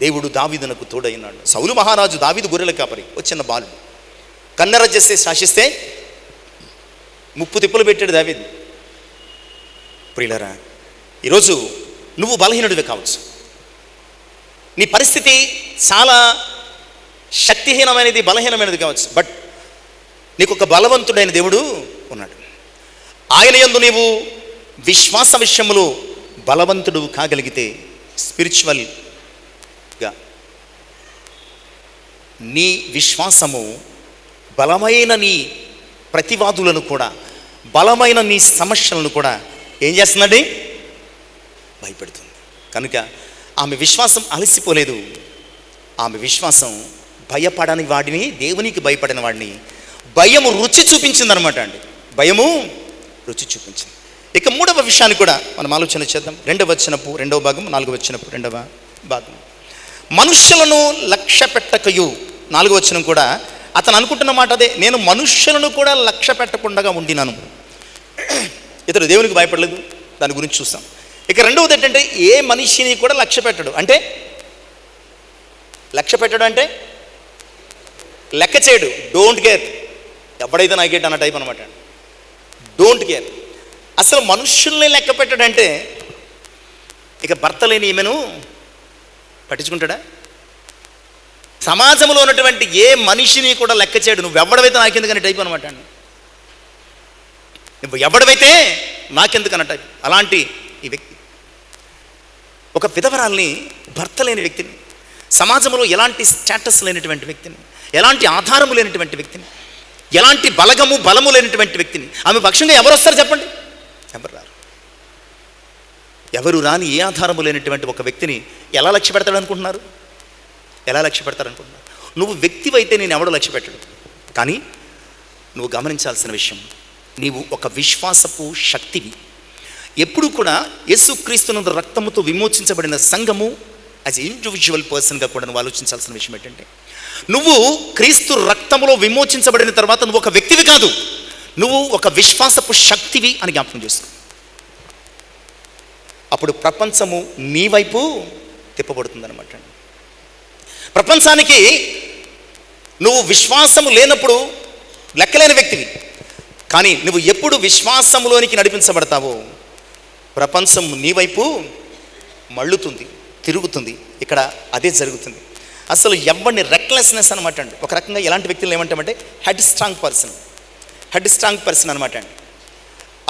Speaker 1: దేవుడు దావీదునకు తోడై ఉన్నాడు. సౌలు మహారాజు, దావీదు గొర్రెల కాపరి, వచ్చిన బాలుడు. కన్నెర చేస్తే శాసిస్తే 30 తిప్పులు పెట్టాడు దావీదు. ప్రియులారా, ఈరోజు నువ్వు బలహీనుడివి కావచ్చు, నీ పరిస్థితి చాలా శక్తిహీనమైనది, బలహీనమైనది కావచ్చు, బట్ నీకు ఒక బలవంతుడైన దేవుడు ఉన్నాడు. ఆయన యందు నీవు విశ్వాస విషయములో బలవంతుడు కాగలిగితే, స్పిరిచువల్గా నీ విశ్వాసము బలమైన నీ ప్రతివాదులను కూడా, బలమైన నీ సమస్యలను కూడా ఏం చేస్తుందండి? భయపెడుతుంది. కనుక ఆమె విశ్వాసం అలసిపోలేదు. ఆమె విశ్వాసం భయపడని వాడిని, దేవునికి భయపడిన వాడిని భయము రుచి చూపించిందనమాట అండి. భయము రుచి చూపించింది. ఇక మూడవ విషయాన్ని కూడా మనం ఆలోచన చేద్దాం. 2వ వచనపు 2వ భాగం, 4వ వచనపు 2వ భాగం. మనుష్యులను లక్ష్య పెట్టకయు. 4వ వచనం కూడా అతను అనుకుంటున్న మాట అదే, నేను మనుష్యులను కూడా లక్ష్య పెట్టకుండా ఉండినాను. ఇతడు దేవునికి భయపడలేదు, దాని గురించి చూస్తాం. ఇక రెండవది ఏంటంటే, ఏ మనిషిని కూడా లక్ష్య పెట్టడు. అంటే లక్ష్య పెట్టడు అంటే లెక్క చేయడు, డోంట్ కేర్, ఎవడైతే నాకేంటి అన్న టైప్ అనమాట. Don't care. అసలు మనుషుల్ని లెక్క పెట్టడంటే ఇక భర్త లేని ఈమెను పట్టించుకుంటాడా? సమాజంలో ఉన్నటువంటి ఏ మనిషిని కూడా లెక్క చేయడు. నువ్వు ఎవడవైతే నాకెందుకనే టైప్ అనమాట. నువ్వు ఎవడవైతే నాకెందుకన్న టైప్. అలాంటి ఈ వ్యక్తి, ఒక విధవరాల్ని, భర్త లేని వ్యక్తిని, సమాజంలో ఎలాంటి స్టేటస్ లేనటువంటి వ్యక్తిని, ఎలాంటి ఆధారము లేనటువంటి వ్యక్తిని, ఎలాంటి బలము లేనటువంటి వ్యక్తిని ఆమె పక్షంగా ఎవరు వస్తారు చెప్పండి? ఎవరు రారు. ఎవరు రాని ఏ ఆధారము లేనటువంటి ఒక వ్యక్తిని ఎలా లక్ష్య పెడతాడు అనుకుంటున్నారు? ఎలా లక్ష్య పెడతారనుకుంటున్నారు? నువ్వు వ్యక్తివైతే నేను ఎవడో లక్ష్య పెట్టడు. కానీ నువ్వు గమనించాల్సిన విషయం, నీవు ఒక విశ్వాసపు శక్తివి. ఎప్పుడు కూడా యేసుక్రీస్తునందు రక్తముతో విమోచించబడిన సంఘము, యాజ్ ఇండివిజువల్ పర్సన్గా కూడా నువ్వు ఆలోచించాల్సిన విషయం ఏంటంటే, నువ్వు క్రీస్తు రక్తములో విమోచించబడిన తర్వాత నువ్వు ఒక వ్యక్తివి కాదు, నువ్వు ఒక విశ్వాసపు శక్తివి అని జ్ఞాపకం చేస్తావు. అప్పుడు ప్రపంచము నీ వైపు తిప్పబడుతుందన్నమాట. ప్రపంచానికి నువ్వు విశ్వాసము లేనప్పుడు లెక్కలేని వ్యక్తివి. కానీ నువ్వు ఎప్పుడు విశ్వాసములోనికి నడిపించబడతావో ప్రపంచం నీ వైపు మళ్ళుతుంది, తిరుగుతుంది. ఇక్కడ అదే జరుగుతుంది. అసలు ఎవరిని రెక్లెస్నెస్ అనమాట అండి. ఒక రకంగా ఎలాంటి వ్యక్తులు ఏమంటామంటే హెడ్ స్ట్రాంగ్ పర్సన్ అనమాట అండి.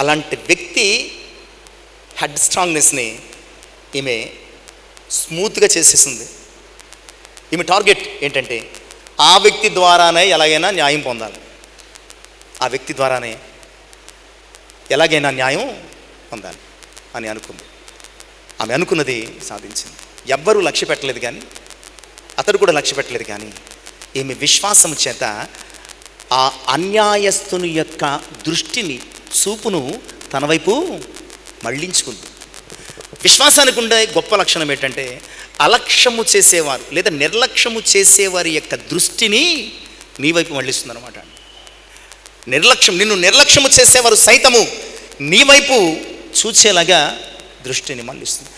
Speaker 1: అలాంటి వ్యక్తి హెడ్ స్ట్రాంగ్నెస్ని ఈమె స్మూత్గా చేసేసింది. ఈమె టార్గెట్ ఏంటంటే ఆ వ్యక్తి ద్వారానే ఎలాగైనా న్యాయం పొందాలి, ఆ వ్యక్తి ద్వారానే ఎలాగైనా న్యాయం పొందాలి అని అనుకుంది. ఆమె అనుకున్నది సాధించింది. ఎవ్వరూ లక్ష్య పెట్టలేదు, కానీ అతడు కూడా లక్ష్య పెట్టలేదు. కానీ ఈమె విశ్వాసం చేత ఆ అన్యాయస్తుని యొక్క దృష్టిని, చూపును తన వైపు మళ్ళించుకుంది. విశ్వాసానికి ఉండే గొప్ప లక్షణం ఏంటంటే, అలక్ష్యము చేసేవారు లేదా నిర్లక్ష్యము చేసేవారి యొక్క దృష్టిని నీ వైపు మళ్ళిస్తుంది అనమాట. నిన్ను నిర్లక్ష్యము చేసేవారు సైతము నీ వైపు చూచేలాగా దృష్టిని మళ్ళిస్తుంది.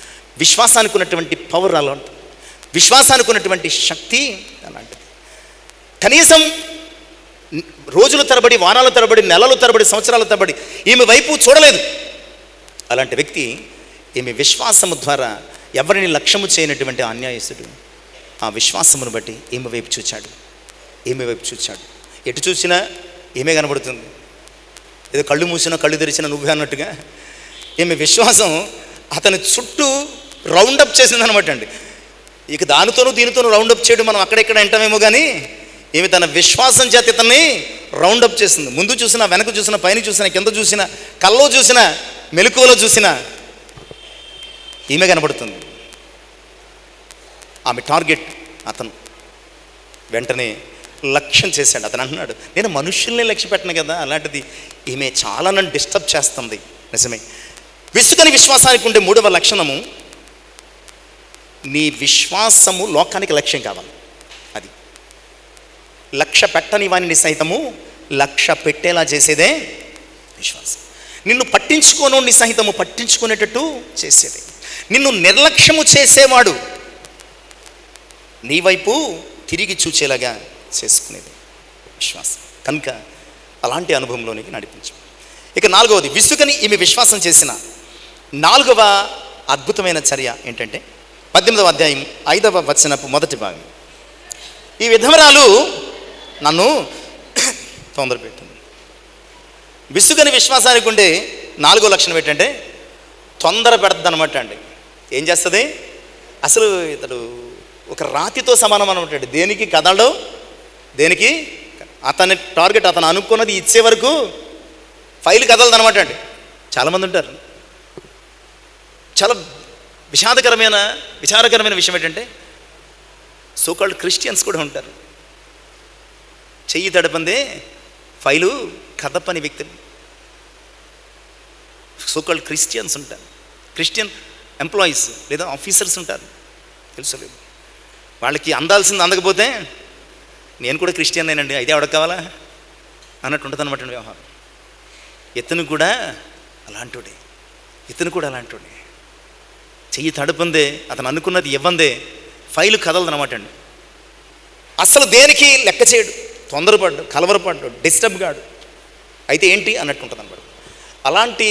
Speaker 1: విశ్వాసానికి ఉన్నటువంటి పవర్ అలాంటిది, విశ్వాసానికి ఉన్నటువంటి శక్తి అలాంటిది. కనీసం రోజుల తరబడి, వారాల తరబడి, నెలల తరబడి, సంవత్సరాల తరబడి ఈమె వైపు చూడలేదు. అలాంటి వ్యక్తి ఈమె విశ్వాసము ద్వారా ఎవరిని లక్ష్యము చేయనటువంటి అన్యాయస్తుడు ఆ విశ్వాసమును బట్టి ఈమె వైపు చూచాడు. ఎటు చూసినా ఏమే కనబడుతుంది. ఏదో కళ్ళు మూసినా కళ్ళు తెరిచినా నువ్వే అన్నట్టుగా ఈమె విశ్వాసం అతని చుట్టూ రౌండప్ చేసిందనమాట అండి. ఇక దీనితోనూ రౌండప్ చేయడం మనం అక్కడెక్కడ వింటామేమో, కానీ ఈమె తన విశ్వాసం చేత ఇతన్ని రౌండప్ చేసింది. ముందు చూసినా, వెనక చూసినా, పైన చూసినా, కింద చూసినా, కల్లో చూసినా, మెలకువలో చూసినా ఈమె కనబడుతుంది. ఆమె టార్గెట్ అతను. వెంటనే లక్ష్యం చేశాడు. అతను అంటున్నాడు, నేను మనుషుల్ని లక్ష్య పెట్టను కదా, అలాంటిది ఈమె చాలా నన్ను డిస్టర్బ్ చేస్తుంది. నిజమే. విసుకని విశ్వాసానికి ఉండే మూడవ లక్షణము, నీ విశ్వాసము లోకానికి లక్ష్యం కావాలి. అది లక్ష్య పెట్టని వారిని సహితము లక్ష్య పెట్టేలా చేసేదే విశ్వాసం. నిన్ను పట్టించుకోనోని సహితము పట్టించుకునేటట్టు చేసేది. నిన్ను నిర్లక్ష్యము చేసేవాడు నీ వైపు తిరిగి చూచేలాగా చేసుకునేది విశ్వాసం. కనుక అలాంటి అనుభవంలోనికి నడిపించు. ఇక 4వది, విసుగని ఈమె విశ్వాసం చేసిన 4వ అద్భుతమైన చర్య ఏంటంటే 18వ అధ్యాయం 5వ వచనపు మొదటి భాగం. ఈ విధవరాలు నన్ను తొందర పెట్టింది. విసుగని విశ్వాసానికి ఉండే 4వ లక్షణం ఏంటంటే తొందర పెడుతుంది అనమాట అండి. ఏం చేస్తుంది? అసలు ఇతడు ఒక రాతితో సమానం అనమాట. దేనికి కదలడు, దేనికి అతని టార్గెట్ అతను అనుకున్నది ఇచ్చే వరకు ఫైల్ కదలదు అనమాట అండి. చాలామంది ఉంటారు. చాలా విచారకరమైన విషయం ఏంటంటే సోకాల్డ్ క్రిస్టియన్స్ కూడా ఉంటారు. చెయ్యి తడపందే ఫైలు కదపని వ్యక్తులు సోకాల్డ్ క్రిస్టియన్స్ ఉంటారు. క్రిస్టియన్ ఎంప్లాయీస్ లేదా ఆఫీసర్స్ ఉంటారు. తెలుసలేదు, వాళ్ళకి అందాల్సింది అందకపోతే నేను కూడా క్రిస్టియన్ నేనండి అయితే ఎవడకు కావాలా అన్నట్టు ఉంటుంది అనమాట వ్యవహారం. ఇతను కూడా అలాంటి చెయ్యి తడుపుందే, అతను అనుకున్నది ఇవ్వందే ఫైలు కదలదనమాట అండి. అసలు దేనికి లెక్క చేయడు, తొందరపడ్డు, కలవరపడ్డు, డిస్టర్బ్ కాడు. అయితే ఏంటి అన్నట్టు ఉంటుంది అనమాట. అలాంటి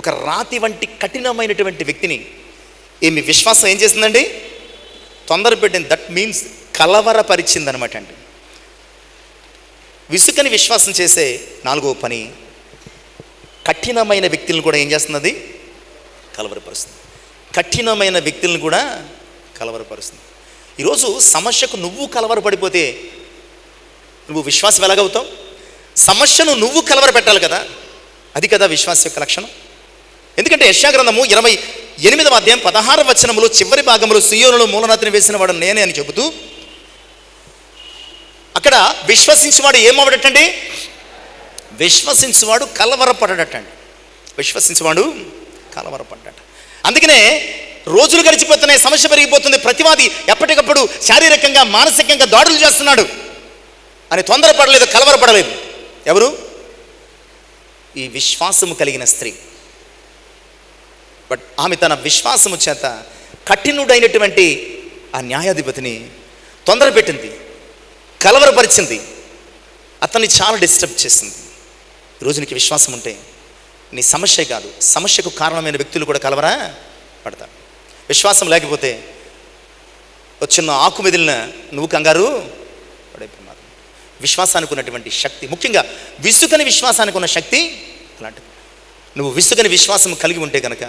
Speaker 1: ఒక రాతి వంటి కఠినమైనటువంటి వ్యక్తిని ఏమి విశ్వాసం ఏం చేసిందండి? తొందర పెట్టింది. దట్ మీన్స్ కలవరపరిచింది అనమాట అండి. విసుకని విశ్వాసం చేసే 4వ పని కఠినమైన వ్యక్తులను కూడా ఏం చేస్తున్నది? కలవరపరుస్తుంది. కఠినమైన వ్యక్తులను కూడా కలవరపరుస్తుంది. ఈరోజు సమస్యకు నువ్వు కలవరపడిపోతే నువ్వు విశ్వాసం ఎలాగవుతావు? సమస్యను నువ్వు కలవర పెట్టాలి కదా, అది కదా విశ్వాస యొక్క లక్షణం. ఎందుకంటే యెషయా గ్రంథము 28వ అధ్యాయం 16వ వచనములో చివరి భాగంలో సియోనులో మూలనాతిని వేసిన వాడు నేనే అని చెబుతూ అక్కడ విశ్వసించేవాడు ఏమవడటండి? విశ్వసించేవాడు కలవరపడటండి. విశ్వసించేవాడు కలవరపడ్డట. అందుకనే రోజులు గడిచిపోతున్నాయి, సమస్య పెరిగిపోతుంది, ప్రతివాది ఎప్పటికప్పుడు శారీరకంగా మానసికంగా దాడులు చేస్తున్నాడు అని తొందరపడలేదు, కలవరపడలేదు. ఎవరు? ఈ విశ్వాసము కలిగిన స్త్రీ. బట్ ఆమె తన విశ్వాసము చేత కఠినుడైనటువంటి ఆ న్యాయాధిపతిని తొందర పెట్టింది, కలవరపరిచింది, అతన్ని చాలా డిస్టర్బ్ చేసింది. ఈరోజు నీకు విశ్వాసం ఉంటే నీ సమస్య కాదు, సమస్యకు కారణమైన వ్యక్తులు కూడా కలవరా పడతారు. విశ్వాసం లేకపోతే చిన్న ఆకు మెదిలిన నువ్వు కంగారు పడే ప్రమాదం. విశ్వాసానికి ఉన్నటువంటి శక్తి, ముఖ్యంగా విసుగని విశ్వాసానికి ఉన్న శక్తి అలాంటిది. నువ్వు విసుగని విశ్వాసం కలిగి ఉంటే కనుక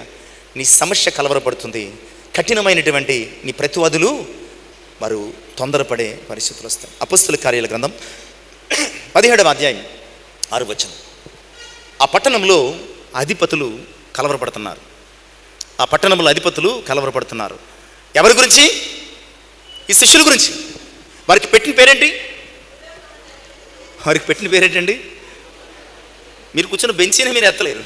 Speaker 1: నీ సమస్య కలవరపడుతుంది. కఠినమైనటువంటి నీ ప్రతివాదులు వారు తొందరపడే పరిస్థితులు వస్తాయి. అపొస్తలుల కార్యాల గ్రంథం 17వ అధ్యాయం 6వ వచనం. ఆ పట్టణంలో అధిపతులు కలవరపడుతున్నారు. ఆ పట్టణంలో అధిపతులు కలవరపడుతున్నారు. ఎవరి గురించి? ఈ శిష్యుల గురించి. వారికి పెట్టిన పేరేంటండి? మీరు కూర్చున్న బెంచిని మీరు ఎత్తలేరు,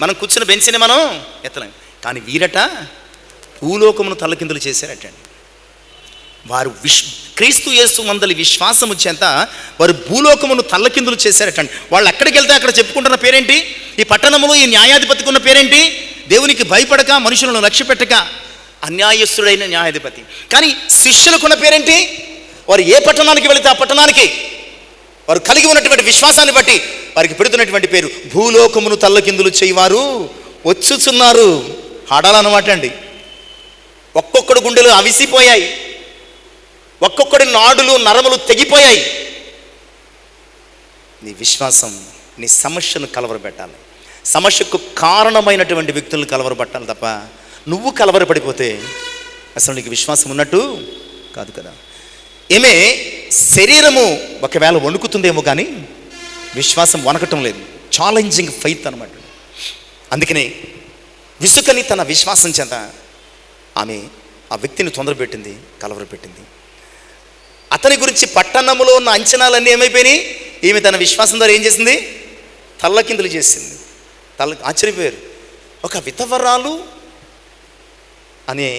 Speaker 1: మనం కూర్చున్న బెంచిని మనం ఎత్తలేము. కానీ వీరట భూలోకమును తల్లకిందులు చేశారటండి. వారు క్రీస్తు యేసు మందలి విశ్వాసము చేత వారు భూలోకమును తల్లకిందులు చేశారటండి. వాళ్ళు ఎక్కడికి వెళ్తే అక్కడ చెప్పుకుంటున్న పేరేంటి? ఈ పట్టణములో ఈ న్యాయాధిపతికి ఉన్న పేరేంటి? దేవునికి భయపడక, మనుషులను లక్ష్యపెట్టక అన్యాయస్తుడైన న్యాయాధిపతి. కానీ శిష్యులకున్న పేరేంటి? వారు ఏ పట్టణానికి వెళితే ఆ పట్టణానికి వారు కలిగి ఉన్నటువంటి విశ్వాసాన్ని బట్టి వారికి పెడుతున్నటువంటి పేరు భూలోకమును తల్లకిందులు చేయవారు వచ్చుచున్నారు. ఆడాలన్నమాట అండి. ఒక్కొక్కడు గుండెలు అవిసిపోయాయి, ఒక్కొక్కడి నాడులు నరములు తెగిపోయాయి. నీ విశ్వాసం నీ సమస్యను కలవరపెట్టాలి, సమస్యకు కారణమైనటువంటి వ్యక్తులను కలవరపెట్టాలి తప్ప నువ్వు కలవరపడిపోతే అసలు నీకు విశ్వాసం ఉన్నట్టు కాదు కదా. ఏమే శరీరము ఒకవేళ వణుకుతుందేమో కానీ విశ్వాసం వణకటం లేదు. ఛాలెంజింగ్ ఫెయిత్ అనమాట. అందుకనే విసుకని తన విశ్వాసం చేత ఆమె ఆ వ్యక్తిని తొందరపెట్టింది, కలవరపెట్టింది. అతని గురించి పట్టణంలో ఉన్న అంచనాలన్నీ ఏమైపోయినాయి? ఈమె తన విశ్వాసం ద్వారా ఏం చేసింది? తల్లకిందులు చేసింది. ఆశ్చర్యపోయారు. ఒక విధవరాలు అనే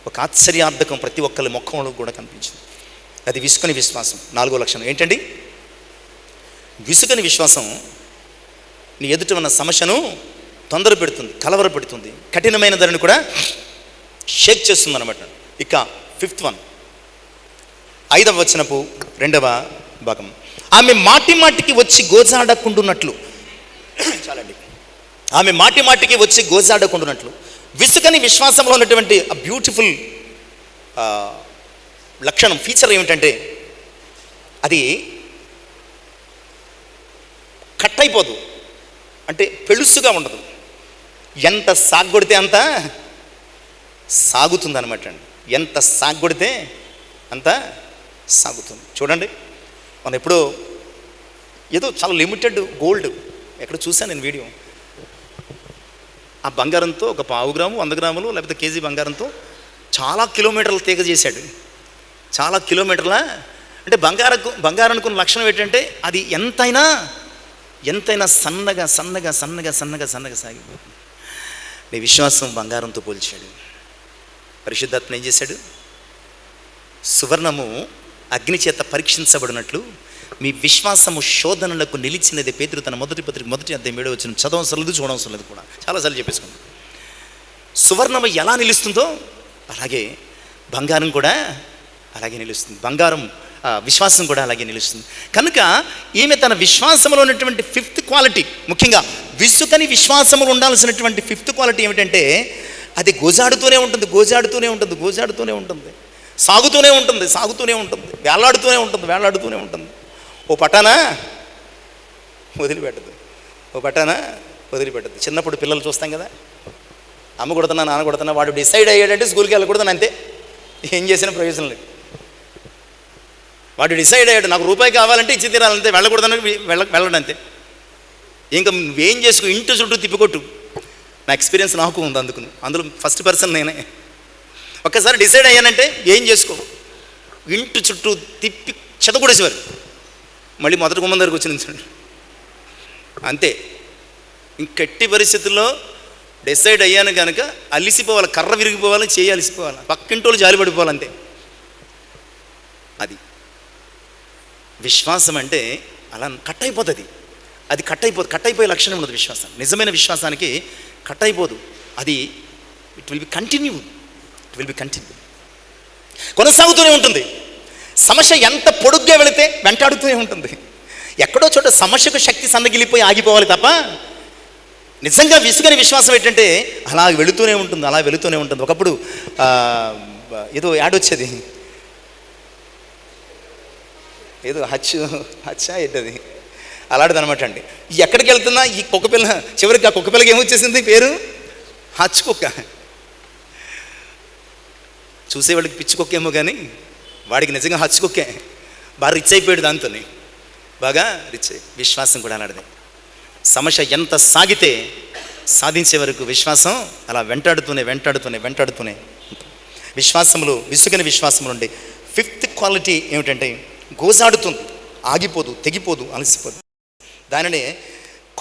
Speaker 1: ఒక ఆశ్చర్యార్థకం ప్రతి ఒక్కరి ముఖంలో కూడా కనిపించింది. అది విసుకని విశ్వాసం. 4వ లక్షణం ఏంటండి? విసుకని విశ్వాసం నీ ఎదుట ఉన్న సమస్యను తొందర పెడుతుంది, కలవర పెడుతుంది, కఠినమైన ధరని కూడా షేక్ చేస్తుంది అనమాట. ఇక 5th వన్, 5వ వచనపు 2వ భాగం. ఆమె మాటికి వచ్చి గోజాడకుండున్నట్లు, చాలండి, ఆమె మాటికి వచ్చి గోజాడకుండున్నట్లు విసుకని విశ్వాసంలో ఉన్నటువంటి ఆ బ్యూటిఫుల్ లక్షణం, ఫీచర్ ఏమిటంటే అది కట్ అయిపోదు, అంటే పెళుసుగా ఉండదు. ఎంత సాగొడితే అంత సాగుతుంది అనమాట అండి. ఎంత సాగొడితే అంత సాగుతుంది. చూడండి, మనం ఎప్పుడో ఏదో చాలా లిమిటెడ్ గోల్డ్ ఎక్కడ చూశాను నేను వీడియో, ఆ బంగారంతో ఒక 1/4 గ్రాము 100 గ్రాములు లేకపోతే కేజీ బంగారంతో చాలా కిలోమీటర్ల తీగ చేశాడు. చాలా కిలోమీటర్ల, అంటే బంగారానికి ఉన్న లక్షణం ఏంటంటే అది ఎంతైనా సన్నగా సన్నగా సన్నగా సన్నగా సన్నగా సాగిపోతుంది. నీ విశ్వాసం బంగారంతో పోల్చాడు. పరిశుద్ధాత్మ ఏం చేశాడు? సువర్ణము అగ్ని చేత పరీక్షించబడినట్లు మీ విశ్వాసము శోధనలకు నిలిచినది. పేతురు తన మొదటి పత్రిక 1:7 చదవవసరం లేదు, చూడవసరం లేదు కూడా, చాలాసార్లు చెప్పేసుకున్నాం. సువర్ణము ఎలా నిలుస్తుందో అలాగే బంగారం కూడా అలాగే నిలుస్తుంది. విశ్వాసం కూడా అలాగే నిలుస్తుంది. కనుక ఈమె తన విశ్వాసంలో ఉన్నటువంటి 5th క్వాలిటీ, ముఖ్యంగా విసుకని విశ్వాసములు ఉండాల్సినటువంటి 5th క్వాలిటీ ఏమిటంటే అది గోజాడుతూనే ఉంటుంది, గోజాడుతూనే ఉంటుంది, గోజాడుతూనే ఉంటుంది, సాగుతూనే ఉంటుంది, సాగుతూనే ఉంటుంది, వేలాడుతూనే ఉంటుంది, వేలాడుతూనే ఉంటుంది. ఓ పటానా వదిలిపెట్టదు, ఓ పటానా వదిలిపెట్టదు. చిన్నప్పుడు పిల్లలు చూస్తాం కదా, అమ్మ కొడుతున్నా నాన్న కొడుతున్నా, వాడు డిసైడ్ అయ్యాడంటే స్కూల్కి వెళ్ళకూడదని, అంతే, ఏం చేసిన ప్రయోజనం లేదు. వాడు డిసైడ్ అయ్యాడు నాకు రూపాయి కావాలంటే ఇచ్చి తీరాలంతే, వెళ్ళకూడదని వెళ్ళడం అంతే. ఇంకా నువ్వేం చేసుకో, ఇంటి చుట్టూ తిప్పికొట్టు. నా ఎక్స్పీరియన్స్ నాకు ఉంది, అందులో ఫస్ట్ పర్సన్ నేనే. ఒక్కసారి డిసైడ్ అయ్యానంటే ఏం చేసుకో, ఇంటి చుట్టూ తిప్పి చెదగొడేసేవారు, మళ్ళీ మొదటి గుమ్మం దగ్గరకు వచ్చి నిల్చోండి, అంతే. ఇంకెట్టి పరిస్థితుల్లో డిసైడ్ అయ్యాను కనుక అలిసిపోవాలి, కర్ర విరిగిపోవాలి, చేయి అలిసిపోవాలి, పక్కింటోళ్ళు జాలి పడిపోవాలి, అంతే. అది విశ్వాసం అంటే అలా కట్ అయిపోతుంది. అది కట్ అయిపోయే లక్షణం ఉండదు విశ్వాసం. నిజమైన విశ్వాసానికి కట్ అయిపోదు. అది ఇట్ విల్ బి కంటిన్యూ, కొనసాగుతూనే ఉంటుంది. సమస్య ఎంత పొడుగ్గా వెళితే వెంటాడుతూనే ఉంటుంది. ఎక్కడో చోట సమస్యకు శక్తి సన్నగిలిపోయి ఆగిపోవాలి తప్ప నిజంగా విసుగని విశ్వాసం ఏంటంటే అలా వెళుతూనే ఉంటుంది. ఒకప్పుడు ఏదో యాడ్ వచ్చేది, ఏదో హచ్చా ఏంటది, అలాంటిది అనమాట అండి. ఎక్కడికి వెళ్తున్నా ఈ కుక్కపిల్ల, చివరికి ఆ కుక్కపిల్లకి ఏమొచ్చేసింది పేరు, హచ్ కుక్క. చూసేవాళ్ళకి పిచ్చి కుక్క ఏమో కానీ వాడికి నిజంగా హచ్ కుక్కే. బాగా రిచ్ అయిపోయాడు దాంతో, బాగా రిచ్. విశ్వాసం కూడా అలాంటిది. సమస్య ఎంత సాగితే సాధించే వరకు విశ్వాసం అలా వెంటాడుతూనే విశ్వాసములు, విసుగని విశ్వాసములు ఉండే 5th క్వాలిటీ ఏమిటంటే గోజాడుతుంది, ఆగిపోదు, తెగిపోదు, అలసిపోదు. దానినే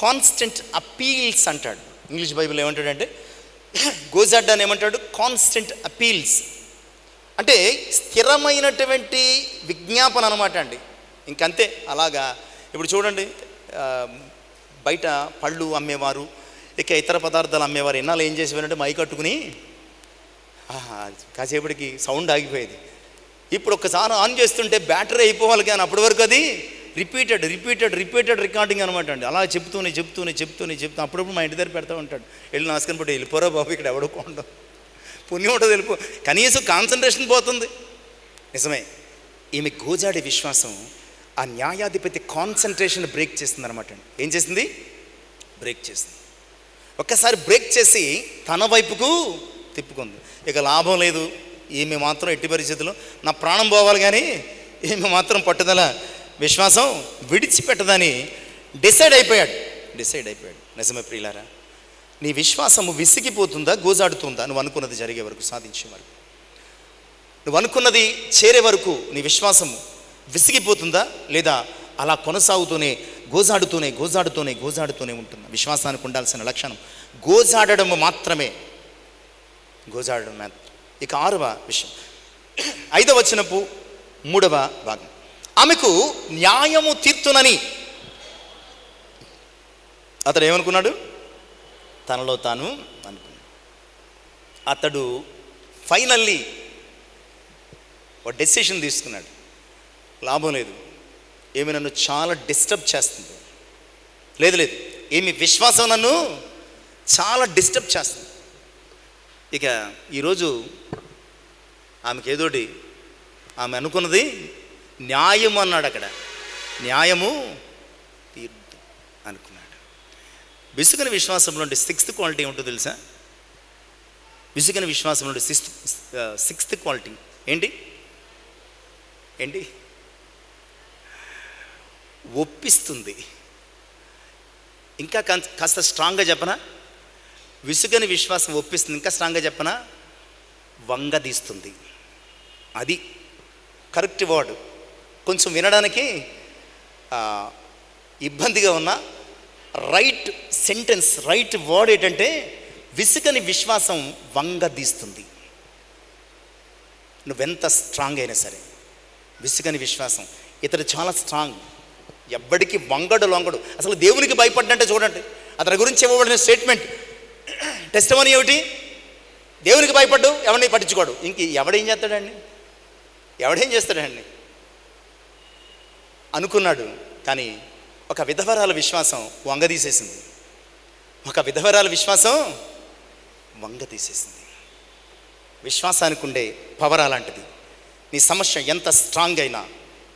Speaker 1: కాన్స్టెంట్ అపీల్స్ అంటాడు. ఇంగ్లీష్ బైబిల్ ఏమంటాడంటే గోజాడ్డాన్ని ఏమంటాడు, కాన్స్టెంట్ అపీల్స్ అంటే స్థిరమైనటువంటి విజ్ఞాపన అనమాట అండి. ఇంకంతే. అలాగా ఇప్పుడు చూడండి, బయట పళ్ళు అమ్మేవారు, ఇక ఇతర పదార్థాలు అమ్మేవారు ఎన్నాళ్ళు ఏం చేసేవారంటే మై కట్టుకుని కాసేపటికి సౌండ్ ఆగిపోయేది. ఇప్పుడు ఒక్కసారి ఆన్ చేస్తుంటే బ్యాటరీ అయిపోవాలి, కానీ అప్పటి వరకు అది రిపీటెడ్ రికార్డింగ్ అనమాట అండి. అలా చెప్తూనే అప్పుడప్పుడు మా ఇంటి దగ్గర పెడతా ఉంటాడు, వెళ్ళి నాసుకొని పట్టి వెళ్ళిపోరా బాబు, ఇక్కడ ఎవడుకోండు, పుణ్యం ఉంటుంది, వెళ్ళిపో, కనీసం కాన్సన్ట్రేషన్ పోతుంది. నిజమే, ఈమె గోజాడే విశ్వాసం ఆ న్యాయాధిపతి కాన్సన్ట్రేషన్ బ్రేక్ చేస్తుంది అనమాట అండి. ఏం చేసింది? బ్రేక్ చేసింది. ఒక్కసారి బ్రేక్ చేసి తన వైపుకు తిప్పుకుంది. ఇక లాభం లేదు, ఈమె మాత్రం ఎట్టి పరిస్థితుల్లో నా ప్రాణం పోవాలి, కానీ ఈమె మాత్రం పట్టుదల విశ్వాసం విడిచిపెట్టదని డిసైడ్ అయిపోయాడు. నిజమే ప్రియులారా, నీ విశ్వాసము విసిగిపోతుందా, గోజాడుతుందా? నువ్వు అనుకున్నది జరిగే వరకు, సాధించే వరకు, నువ్వు అనుకున్నది చేరే వరకు నీ విశ్వాసము విసిగిపోతుందా, లేదా అలా కొనసాగుతూనే గోజాడుతూనే ఉంటుందా? విశ్వాసానికి ఉండాల్సిన లక్షణం గోజాడడం మాత్రమే. ఇక 6వ విషయం, 5వ వచనపు 3వ భాగం. ఆమెకు న్యాయము తీర్చునని అతడు ఏమనుకున్నాడు? తనలో తాను అనుకున్నాడు. అతడు ఫైనల్లీ ఒక డెసిషన్ తీసుకున్నాడు. లాభం లేదు, ఏమి నన్ను చాలా డిస్టర్బ్ చేస్తుంది, లేదు ఏమి విశ్వాసం నన్ను చాలా డిస్టర్బ్ చేస్తుంది. ఇక ఈరోజు ఆమెకి ఏదోటి ఆమె అనుకున్నది న్యాయము అన్నాడు. అక్కడ న్యాయము తీర్పు అనుకున్నాడు. విసుగని విశ్వాసంలో ఉండే సిక్స్త్ క్వాలిటీ ఏమిటో తెలుసా? విసుగని విశ్వాసంలో ఉండే సిక్స్త్ క్వాలిటీ ఏంటి? ఒప్పిస్తుంది. ఇంకా కాస్త స్ట్రాంగ్గా చెప్పనా? విసుగని విశ్వాసం ఒప్పిస్తుంది. ఇంకా స్ట్రాంగ్గా చెప్పనా? వంగదీస్తుంది. అది కరెక్ట్ వర్డ్. కొంచెం వినడానికి ఇబ్బందిగా ఉన్న రైట్ సెంటెన్స్, రైట్ వర్డ్ ఏంటంటే విసుగని విశ్వాసం వంగదీస్తుంది. నువ్వెంత స్ట్రాంగ్ అయినా సరే విసుగని విశ్వాసం. ఇతడు చాలా స్ట్రాంగ్, ఎవ్వడికి వంగడు లొంగడు. అసలు దేవునికి భయపడ్డంటే చూడండి, అతని గురించి ఇవ్వబడిన స్టేట్మెంట్, టెస్టిమనీ ఏమిటి? దేవునికి భయపడ్డు, ఎవరిని పట్టించుకోడు. ఇంక ఎవడేం చేస్తాడండి అనుకున్నాడు. కానీ ఒక విధవరాల విశ్వాసం వంగదీసేసింది. విశ్వాసానికి ఉండే పవర్ అలాంటిది. నీ సమస్య ఎంత స్ట్రాంగ్ అయినా,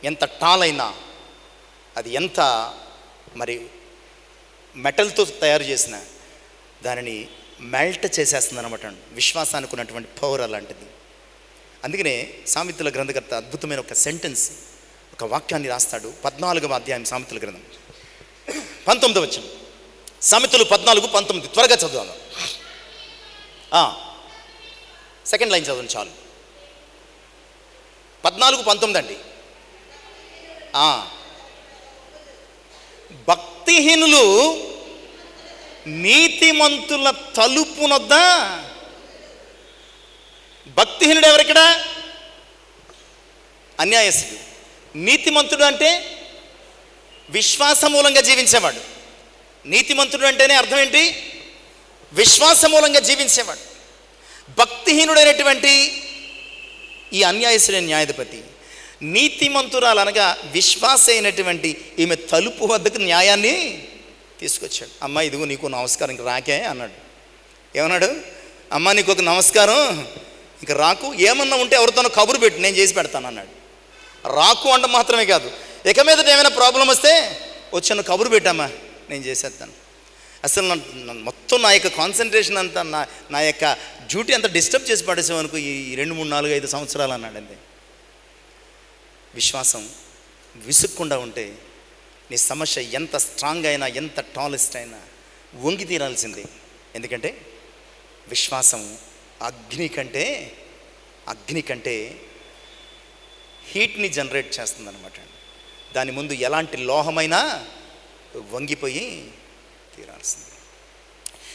Speaker 1: ఎంత టాల్ అయినా, అది ఎంత మరి మెటల్తో తయారు చేసిన దానిని మెల్ట్ చేసేస్తుంది అనమాట. విశ్వాసానికి ఉన్నటువంటి పవర్ అలాంటిది. అందుకనే సామెతల గ్రంథకర్త అద్భుతమైన ఒక సెంటెన్స్, ఒక వాక్యాన్ని రాస్తాడు. 14వ అధ్యాయం సామెతల గ్రంథం 19వ వచనం. సామెతలు 14:19 త్వరగా చదువుదాం. సెకండ్ లైన్ చదవండి చాలు. 14:19 అండి. భక్తిహీనులు నీతిమంతుల తలుపునొద్ద. భక్తిహీనుడు ఎవరిక్కడ? అన్యాయస్తుడు. నీతిమంతుడు అంటే విశ్వాస మూలంగా జీవించేవాడు. నీతిమంతుడు అంటేనే అర్థం ఏంటి? విశ్వాస మూలంగా జీవించేవాడు. భక్తిహీనుడైనటువంటి ఈ అన్యాయస్తుడైన న్యాయాధిపతి నీతిమంతురాలు అనగా విశ్వాస అయినటువంటి ఈమె తలుపు వద్దకు న్యాయాన్ని తీసుకొచ్చాడు. అమ్మ ఇదిగో నీకు నమస్కారం, ఇంక రాకే అన్నాడు. ఏమన్నాడు? అమ్మ నీకు ఒక నమస్కారం, ఇంక రాకు, ఏమన్నా ఉంటే ఎవరితోనో కబురు పెట్టు, నేను చేసి పెడతాను అన్నాడు. రాకు అంటే మాత్రమే కాదు, ఇక మీదట ఏమైనా ప్రాబ్లం వస్తే వచ్చాను కబురు పెట్టామా, నేను చేసేస్తాను. అసలు మొత్తం నా యొక్క కాన్సన్ట్రేషన్ అంతా, నా యొక్క డ్యూటీ అంతా డిస్టర్బ్ చేసి పడేసామనుకో ఈ 2, 3, 4, 5 సంవత్సరాలు అన్నాడండి. విశ్వాసం విసుక్కుండా ఉంటే నీ సమస్య ఎంత స్ట్రాంగ్ అయినా, ఎంత టాలెస్ట్ అయినా వంగి తీరాల్సిందే. ఎందుకంటే విశ్వాసం అగ్ని కంటే హీట్ని జనరేట్ చేస్తుంది అనమాట. దాని ముందు ఎలాంటి లోహమైనా వంగిపోయి తీరాల్సింది.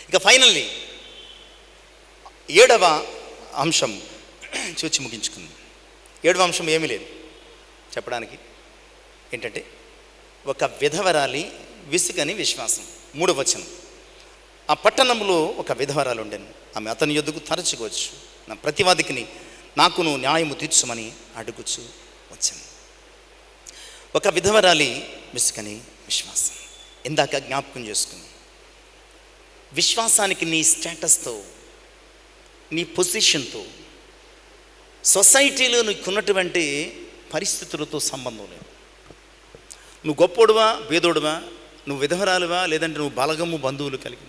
Speaker 1: ఇక ఫైనల్లీ 7వ అంశం చూచి ముగించుకుంది. 7వ అంశం ఏమీ లేదు చెప్పడానికి. ఏంటంటే ఒక విధవరాలి విసుగని విశ్వాసం. 3వ వచనం. ఆ పట్టణంలో ఒక విధవరాలు ఉండెను. ఆమె అతని యొద్దకు తరచుకోవచ్చు, నా ప్రతివాదికిని నాకును న్యాయము తీర్చమని అడుగుచు వచ్చాను. ఒక విధవరాలి విసుగని విశ్వాసం. ఇందాక జ్ఞాపకం చేసుకుని, విశ్వాసానికి నీ స్టేటస్తో, నీ పొజిషన్తో, సొసైటీలో నీకున్నటువంటి పరిస్థితులతో సంబంధం లేదు. నువ్వు గొప్పోడువా, బేదోడువా, నువ్వు విధవరాలువా, లేదంటే నువ్వు బలగము బంధువులు కలిగి.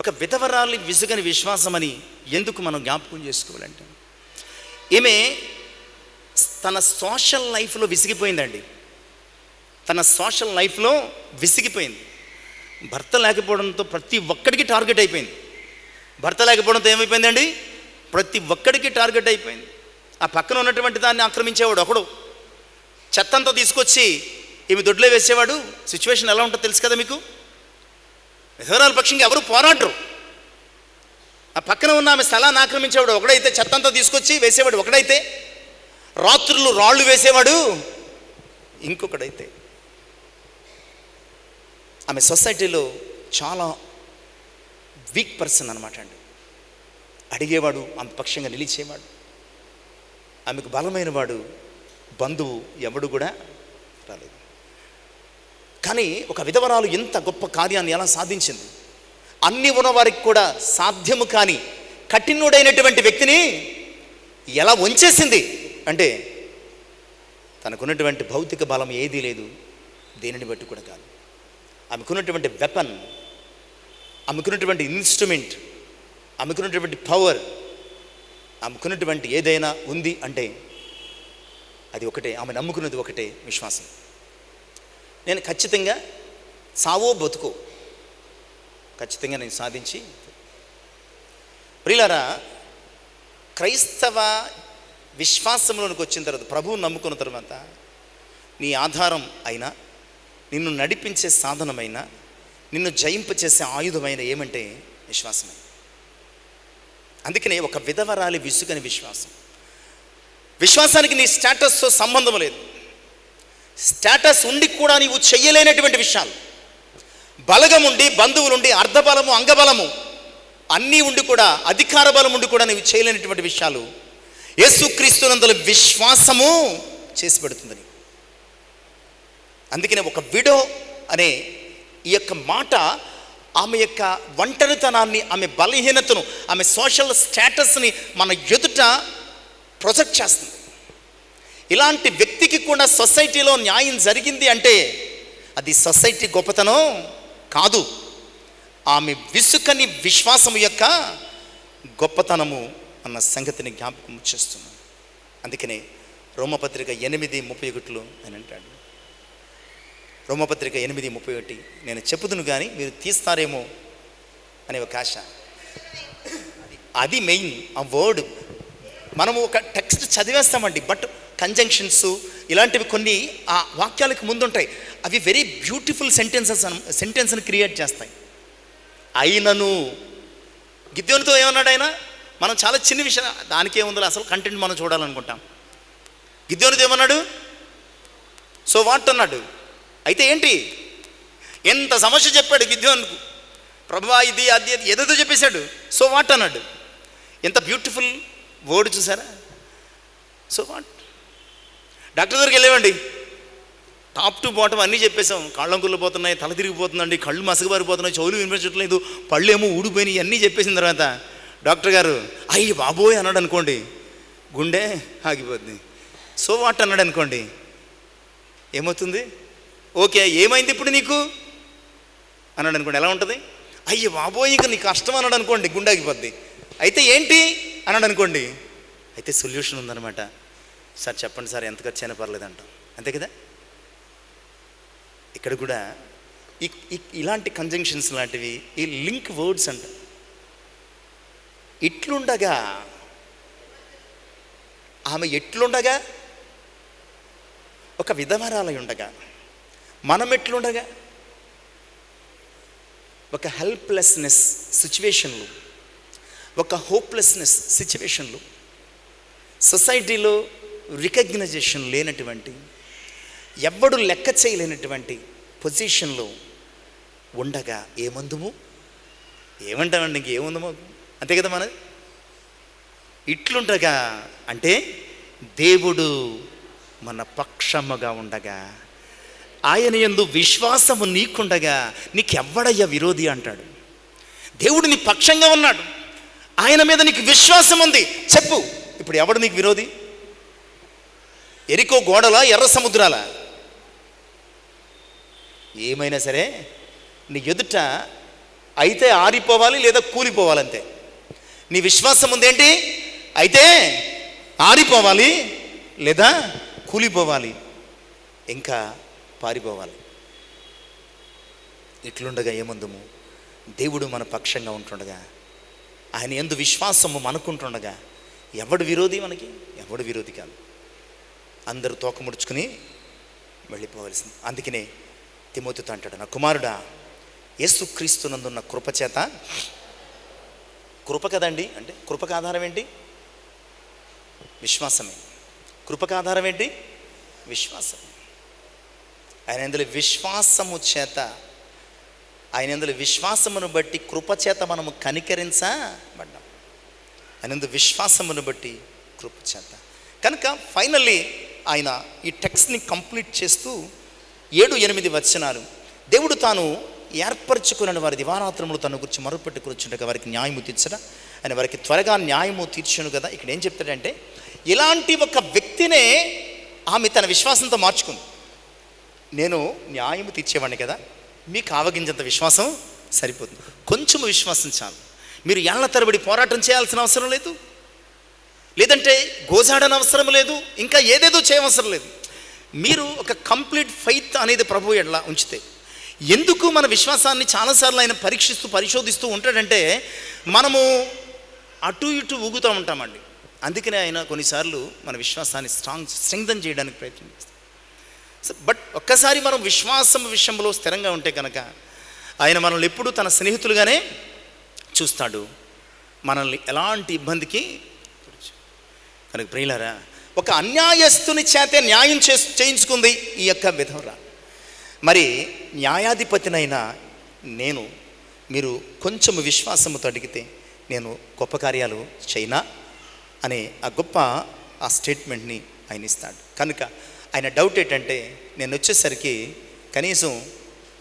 Speaker 1: ఒక విధవరాలి విసుగని విశ్వాసం అని ఎందుకు మనం జ్ఞాపకం చేసుకోవాలంటే, ఈమె తన సోషల్ లైఫ్లో విసిగిపోయిందండి. తన సోషల్ లైఫ్లో విసిగిపోయింది. భర్త లేకపోవడంతో ప్రతి ఒక్కడికి టార్గెట్ అయిపోయింది. భర్త లేకపోవడంతో ఏమైపోయిందండి? ప్రతి ఒక్కడికి టార్గెట్ అయిపోయింది. ఆ పక్కన ఉన్నటువంటి దాన్ని ఆక్రమించేవాడు ఒకడు, చెత్తంతా తీసుకొచ్చి ఈమె దొడ్లో వేసేవాడు. సిచ్యువేషన్ ఎలా ఉంటుందో తెలుసు కదా మీకు. విధవరాల పక్షంగా ఎవరు పోరాడరు. ఆ పక్కన ఉన్న ఆమె స్థలాన్ని ఆక్రమించేవాడు ఒకడైతే, చెత్తంతా తీసుకొచ్చి వేసేవాడు ఒకడైతే, రాత్రులు రాళ్ళు వేసేవాడు ఇంకొకడైతే. ఆమె సొసైటీలో చాలా వీక్ పర్సన్ అనమాట అండి. అడిగేవాడు ఆమె పక్షంగా నిలిచేవాడు. ఆమెకు బలమైన వాడు బంధువు ఎవడు కూడా రాలేదు. కానీ ఒక విధవరాలు ఎంత గొప్ప కార్యాన్ని ఎలా సాధించింది? అన్ని ఉన్నవారికి కూడా సాధ్యము కాని కఠినుడైనటువంటి వ్యక్తిని ఎలా వంచేసింది అంటే, తనకున్నటువంటి భౌతిక బలం ఏదీ లేదు, దేనిని బట్టి కూడా కాదు. ఆమెకున్నటువంటి వెపన్, ఆమెకున్నటువంటి ఇన్స్ట్రుమెంట్, ఆమెకున్నటువంటి పవర్, ఆమెకున్నటువంటి ఏదైనా ఉంది అంటే అది ఒకటే, ఆమె నమ్ముకున్నది ఒకటే, విశ్వాసం. నేను ఖచ్చితంగా సావో బతుకో ఖచ్చితంగా నేను సాధించి. ప్రియులారా, క్రైస్తవ విశ్వాసంలోనికి వచ్చిన తర్వాత, ప్రభువు నమ్ముకున్న తర్వాత, నీ ఆధారం అయినా, నిన్ను నడిపించే సాధనమైన, నిన్ను జయింపచేసే ఆయుధమైన ఏమంటే విశ్వాసమే. అందుకనే ఒక విధవరాలి విసుగని విశ్వాసం. విశ్వాసానికి నీ స్టేటస్తో సంబంధం లేదు. స్టేటస్ ఉండి కూడా నీవు చెయ్యలేనటువంటి విషయాలు, బలగం ఉండి, బంధువులుండి, అర్ధబలము, అంగబలము అన్నీ ఉండి కూడా, అధికార బలం ఉండి కూడా నీవు చేయలేనటువంటి విషయాలు యేసుక్రీస్తునందుల విశ్వాసము చేసి పెడుతుందని. అందుకనే ఒక విడో అనే ఈ యొక్క మాట ఆమె యొక్క ఒంటరితనాన్ని, ఆమె బలహీనతను, ఆమె సోషల్ స్టేటస్ని మన ఎదుట ప్రొజెక్ట్ చేస్తుంది. ఇలాంటి వ్యక్తికి కూడా సొసైటీలో న్యాయం జరిగింది అంటే అది సొసైటీ గొప్పతనం కాదు, ఆమె విసుకని విశ్వాసము యొక్క గొప్పతనము అన్న సంగతిని జ్ఞాపకం చేస్తున్నాను. అందుకనే రోమపత్రిక 8:31 అని అంటాడు. రోమపత్రిక 8:31 నేను చెప్పుదును కానీ మీరు తీస్తారేమో అనే ఒక ఆశ. అది మెయిన్. ఆ వర్డ్ మనము ఒక టెక్స్ట్ చదివేస్తామండి, బట్ కంజంక్షన్స్ ఇలాంటివి కొన్ని ఆ వాక్యాలకు ముందుంటాయి. అవి వెరీ బ్యూటిఫుల్ సెంటెన్స్ని క్రియేట్ చేస్తాయి. అయినను గిద్యోనుతో ఏమన్నాడు ఆయన? మనం చాలా చిన్న విషయం, దానికేముందో అసలు కంటెంట్ మనం చూడాలనుకుంటాం. గిద్యోనుతో ఏమన్నాడు? సో వాట్ అన్నాడు. అయితే ఏంటి, ఎంత సమస్య చెప్పాడు గిద్యోనుకు. ప్రభువా ఇది అది ఏదేదో చెప్పేశాడు. సో వాట్ అన్నాడు. ఎంత బ్యూటిఫుల్ వర్డ్ చూసారా. So what. డాక్టర్ దగ్గరికి వెళ్ళేవండి, టాప్ టు బాటం అన్నీ చెప్పేశాం. కాళ్ళంకులు పోతున్నాయి, తల తిరిగిపోతుందండి, కళ్ళు మసకబారిపోతున్నాయి, చెవులు వినిపించట్లేదు, పళ్ళు ఏమో ఊడిపోయినాయి, అన్నీ చెప్పేసిన తర్వాత డాక్టర్ గారు అయ్యి బాబోయ్ అన్నాడు అనుకోండి, గుండె ఆగిపోద్ది. సో వాట్ అన్నాడు అనుకోండి, ఏమవుతుంది? ఓకే ఏమైంది ఇప్పుడు నీకు అన్నాడు అనుకోండి, ఎలా ఉంటుంది? అయ్యి బాబోయ్ ఇక నీకు కష్టం అన్నాడు అనుకోండి, గుండె ఆగిపోద్ది. అయితే ఏంటి అన్నాడు అనుకోండి, అయితే సొల్యూషన్ ఉందన్నమాట. సార్ చెప్పండి సార్, ఎంత ఖర్చు అయినా పర్లేదంట. అంతే కదా. ఇక్కడ కూడా ఇలాంటి కంజంక్షన్స్ లాంటివి, ఈ లింక్ వర్డ్స్ అంట. ఇట్లుండగా ఆమె ఎట్లుండగా, ఒక విధవరాలై ఉండగా, మనం ఎట్లుండగా, ఒక హెల్ప్లెస్నెస్ సిచ్యువేషన్లు, ఒక హోప్లెస్నెస్ సిచ్యువేషన్లు, సొసైటీలో రికగ్నైజేషన్ లేనటువంటి, ఎవ్వడు లెక్క చేయలేనటువంటి పొజిషన్లో ఉండగా ఏమందుము, ఏమంటామండి, ఇంకేముందమో అంతే కదా మనది. ఇట్లుండగా అంటే దేవుడు మన పక్షముగా ఉండగా, ఆయన యందు విశ్వాసము నీకుండగా నీకెవ్వడయ్యా విరోధి అంటాడు. దేవుడు నీ పక్షంగా ఉన్నాడు, ఆయన మీద నీకు విశ్వాసం ఉంది. చెప్పు, ఇప్పుడు ఎవడు నీకు విరోధి? ఎరికో గోడలా, ఎర్ర సముద్రాల, ఏమైనా సరే నీ ఎదుట అయితే ఆరిపోవాలి లేదా కూలిపోవాలంతే. నీ విశ్వాసం ఉందేంటి? అయితే ఆరిపోవాలి లేదా కూలిపోవాలి, ఇంకా పారిపోవాలి. ఇట్లుండగా ఏమందుము, దేవుడు మన పక్షంగా ఉంటుండగా, ఆయన యందు విశ్వాసము మనకుంటుండగా ఎవడు విరోధి? మనకి ఎవడు విరోధి కాదు. అందరూ తోక ముడుచుకుని వెళ్ళిపోవలసింది. అందుకనే తిమోతితో అంటాడు, నా కుమారుడా, యేసుక్రీస్తునందున్న కృపచేత, కృప కదండి అంటే కృపకు ఆధారం ఏంటి? విశ్వాసమే. కృపకు ఆధారం ఏంటి? విశ్వాసం. ఆయన అందులో విశ్వాసము చేత, ఆయన అందులో విశ్వాసమును బట్టి కృపచేత మనము కనికరించబడ్డాం. ఆయన విశ్వాసమును బట్టి కృపచేత. కనుక ఫైనల్లీ ఆయన ఈ టెక్స్ట్ని కంప్లీట్ చేస్తూ 7-8 వచనాలు, దేవుడు తాను ఏర్పరచుకున్న వారి దివారాత్రములు తన గురించి మరుపెట్టి కూర్చుండగా వారికి న్యాయము తీర్చడా, ఆయన వారికి త్వరగా న్యాయము తీర్చును కదా. ఇక్కడ ఏం చెప్తాడంటే, ఇలాంటి ఒక వ్యక్తినే ఆమె తన విశ్వాసంతో మార్చుకుంది. నేను న్యాయం తీర్చేవాడిని కదా, మీకు ఆవగించేంత విశ్వాసం సరిపోతుంది, కొంచెం విశ్వాసం చాలు. మీరు ఏళ్ల తరబడి పోరాటం చేయాల్సిన అవసరం లేదు, లేదంటే గోజాడని అవసరం లేదు, ఇంకా ఏదేదో చేయవసరం లేదు. మీరు ఒక కంప్లీట్ ఫెయిత్ అనేది ప్రభు ఎడల ఉంచితే, ఎందుకు మన విశ్వాసాన్ని చాలాసార్లు ఆయన పరీక్షిస్తూ పరిశోధిస్తూ ఉంటాడంటే, మనము అటు ఇటు ఊగుతూ ఉంటామండి. అందుకనే ఆయన కొన్నిసార్లు మన విశ్వాసాన్ని స్ట్రెంగ్థన్ చేయడానికి ప్రయత్నం చేస్తాం. బట్ ఒక్కసారి మనం విశ్వాసం విషయంలో స్థిరంగా ఉంటే కనుక ఆయన మనల్ని ఎప్పుడూ తన స్నేహితులుగానే చూస్తాడు, మనల్ని ఎలాంటి ఇబ్బందికి. కనుక ప్రియులారా, ఒక అన్యాయస్తుని చేతే న్యాయం చేయించుకుంది ఈ యొక్క విధవరా. మరి న్యాయాధిపతినైనా మీరు కొంచెం విశ్వాసముతో అడిగితే నేను గొప్ప కార్యాలు చేయనా అనే ఆ స్టేట్మెంట్ని ఆయన ఇస్తాడు. కనుక ఆయన డౌట్ ఏంటంటే, నేను వచ్చేసరికి కనీసం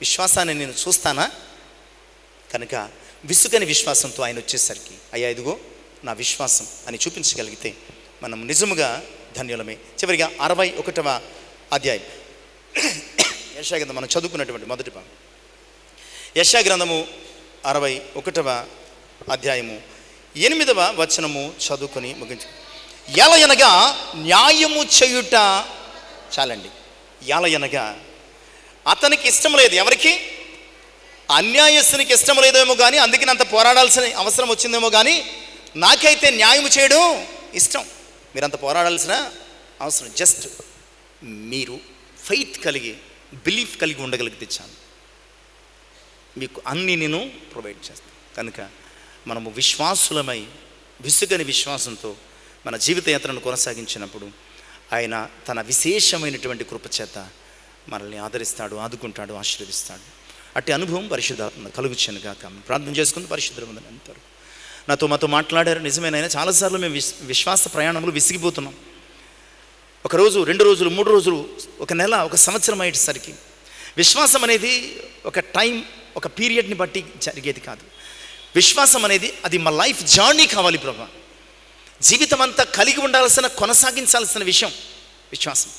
Speaker 1: విశ్వాసాన్ని నేను చూస్తానా? కనుక విసుగని విశ్వాసంతో ఆయన వచ్చేసరికి, అయ్యా ఇదిగో నా విశ్వాసం అని చూపించగలిగితే మనం నిజముగా ధన్యులమే. చివరిగా 61వ అధ్యాయం యెషయా గ్రంథం మనం చదువుకున్నటువంటి మొదటి భాగం. యెషయా గ్రంథము 61వ అధ్యాయము 8వ వచనము చదువుకొని ముగించు. ఎలయనగా న్యాయము చేయుట చాలండి. ఎలయనగా అతనికి ఇష్టం లేదు. ఎవరికి? అన్యాయస్తునికి ఇష్టం లేదేమో కానీ, అందుకని అంత పోరాడాల్సిన అవసరం వచ్చిందేమో కానీ, నాకైతే న్యాయం చేయడం ఇష్టం. మీరంత పోరాడాల్సిన అవసరం, జస్ట్ మీరు ఫెయిత్ కలిగి బిలీఫ్ కలిగి ఉండగలిగితే చాలు, మీకు అన్నీ నేను ప్రొవైడ్ చేస్తాను. కనుక మనము విశ్వాసులమై విసుగని విశ్వాసంతో మన జీవిత యాత్రను కొనసాగించినప్పుడు ఆయన తన విశేషమైనటువంటి కృపచేత మనల్ని ఆదరిస్తాడు, ఆదుకుంటాడు, ఆశీర్వదిస్తాడు. అట్టి అనుభవం పరిశుద్ధాత్మ కలుగుచ్చాను కాక ప్రార్థన చేసుకుని పరిశుద్ధులు అంటారు. మాతో మాట్లాడారు. నిజమేనైనా చాలాసార్లు మేము విశ్వాస ప్రయాణంలో విసిగిపోతున్నాం. 1 రోజు, 2 రోజులు, 3 రోజులు, 1 నెల, 1 సంవత్సరం అయ్యేసరికి విశ్వాసం అనేది ఒక టైం, ఒక పీరియడ్ని బట్టి జరిగేది కాదు. విశ్వాసం అనేది అది మా లైఫ్ జర్నీ కావాలి ప్రభా. జీవితం అంతా కలిగి ఉండాల్సిన, కొనసాగించాల్సిన విషయం విశ్వాసం.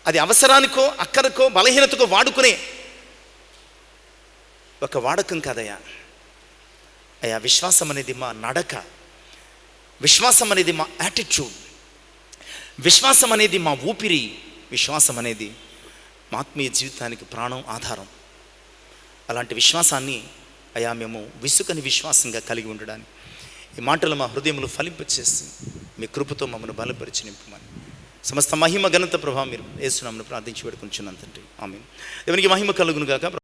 Speaker 1: అది అవసరానికో అక్కడికో బలహీనతకో వాడుకునే ఒక వాడకం కాదయ్యా. అయ్యా విశ్వాసం అనేది మా నడక, విశ్వాసం అనేది మా యాటిట్యూడ్, విశ్వాసం అనేది మా ఊపిరి, విశ్వాసం అనేది మా ఆత్మీయ జీవితానికి ప్రాణం, ఆధారం. అలాంటి విశ్వాసాన్ని అయ్యా మేము విసుకని విశ్వాసంగా కలిగి ఉండడానికి ఈ మాటలు మా హృదయంలో ఫలింపచేసి మీ కృపతో మమ్మల్ని బలపరిచి నింపమని సమస్త మహిమ ఘనత ప్రభావం మీరు యేసు నామమున ప్రార్థించి వేడుకొంచున్నాను తండ్రి. ఆమేన్. దేవునికి మహిమ కలుగును గాక.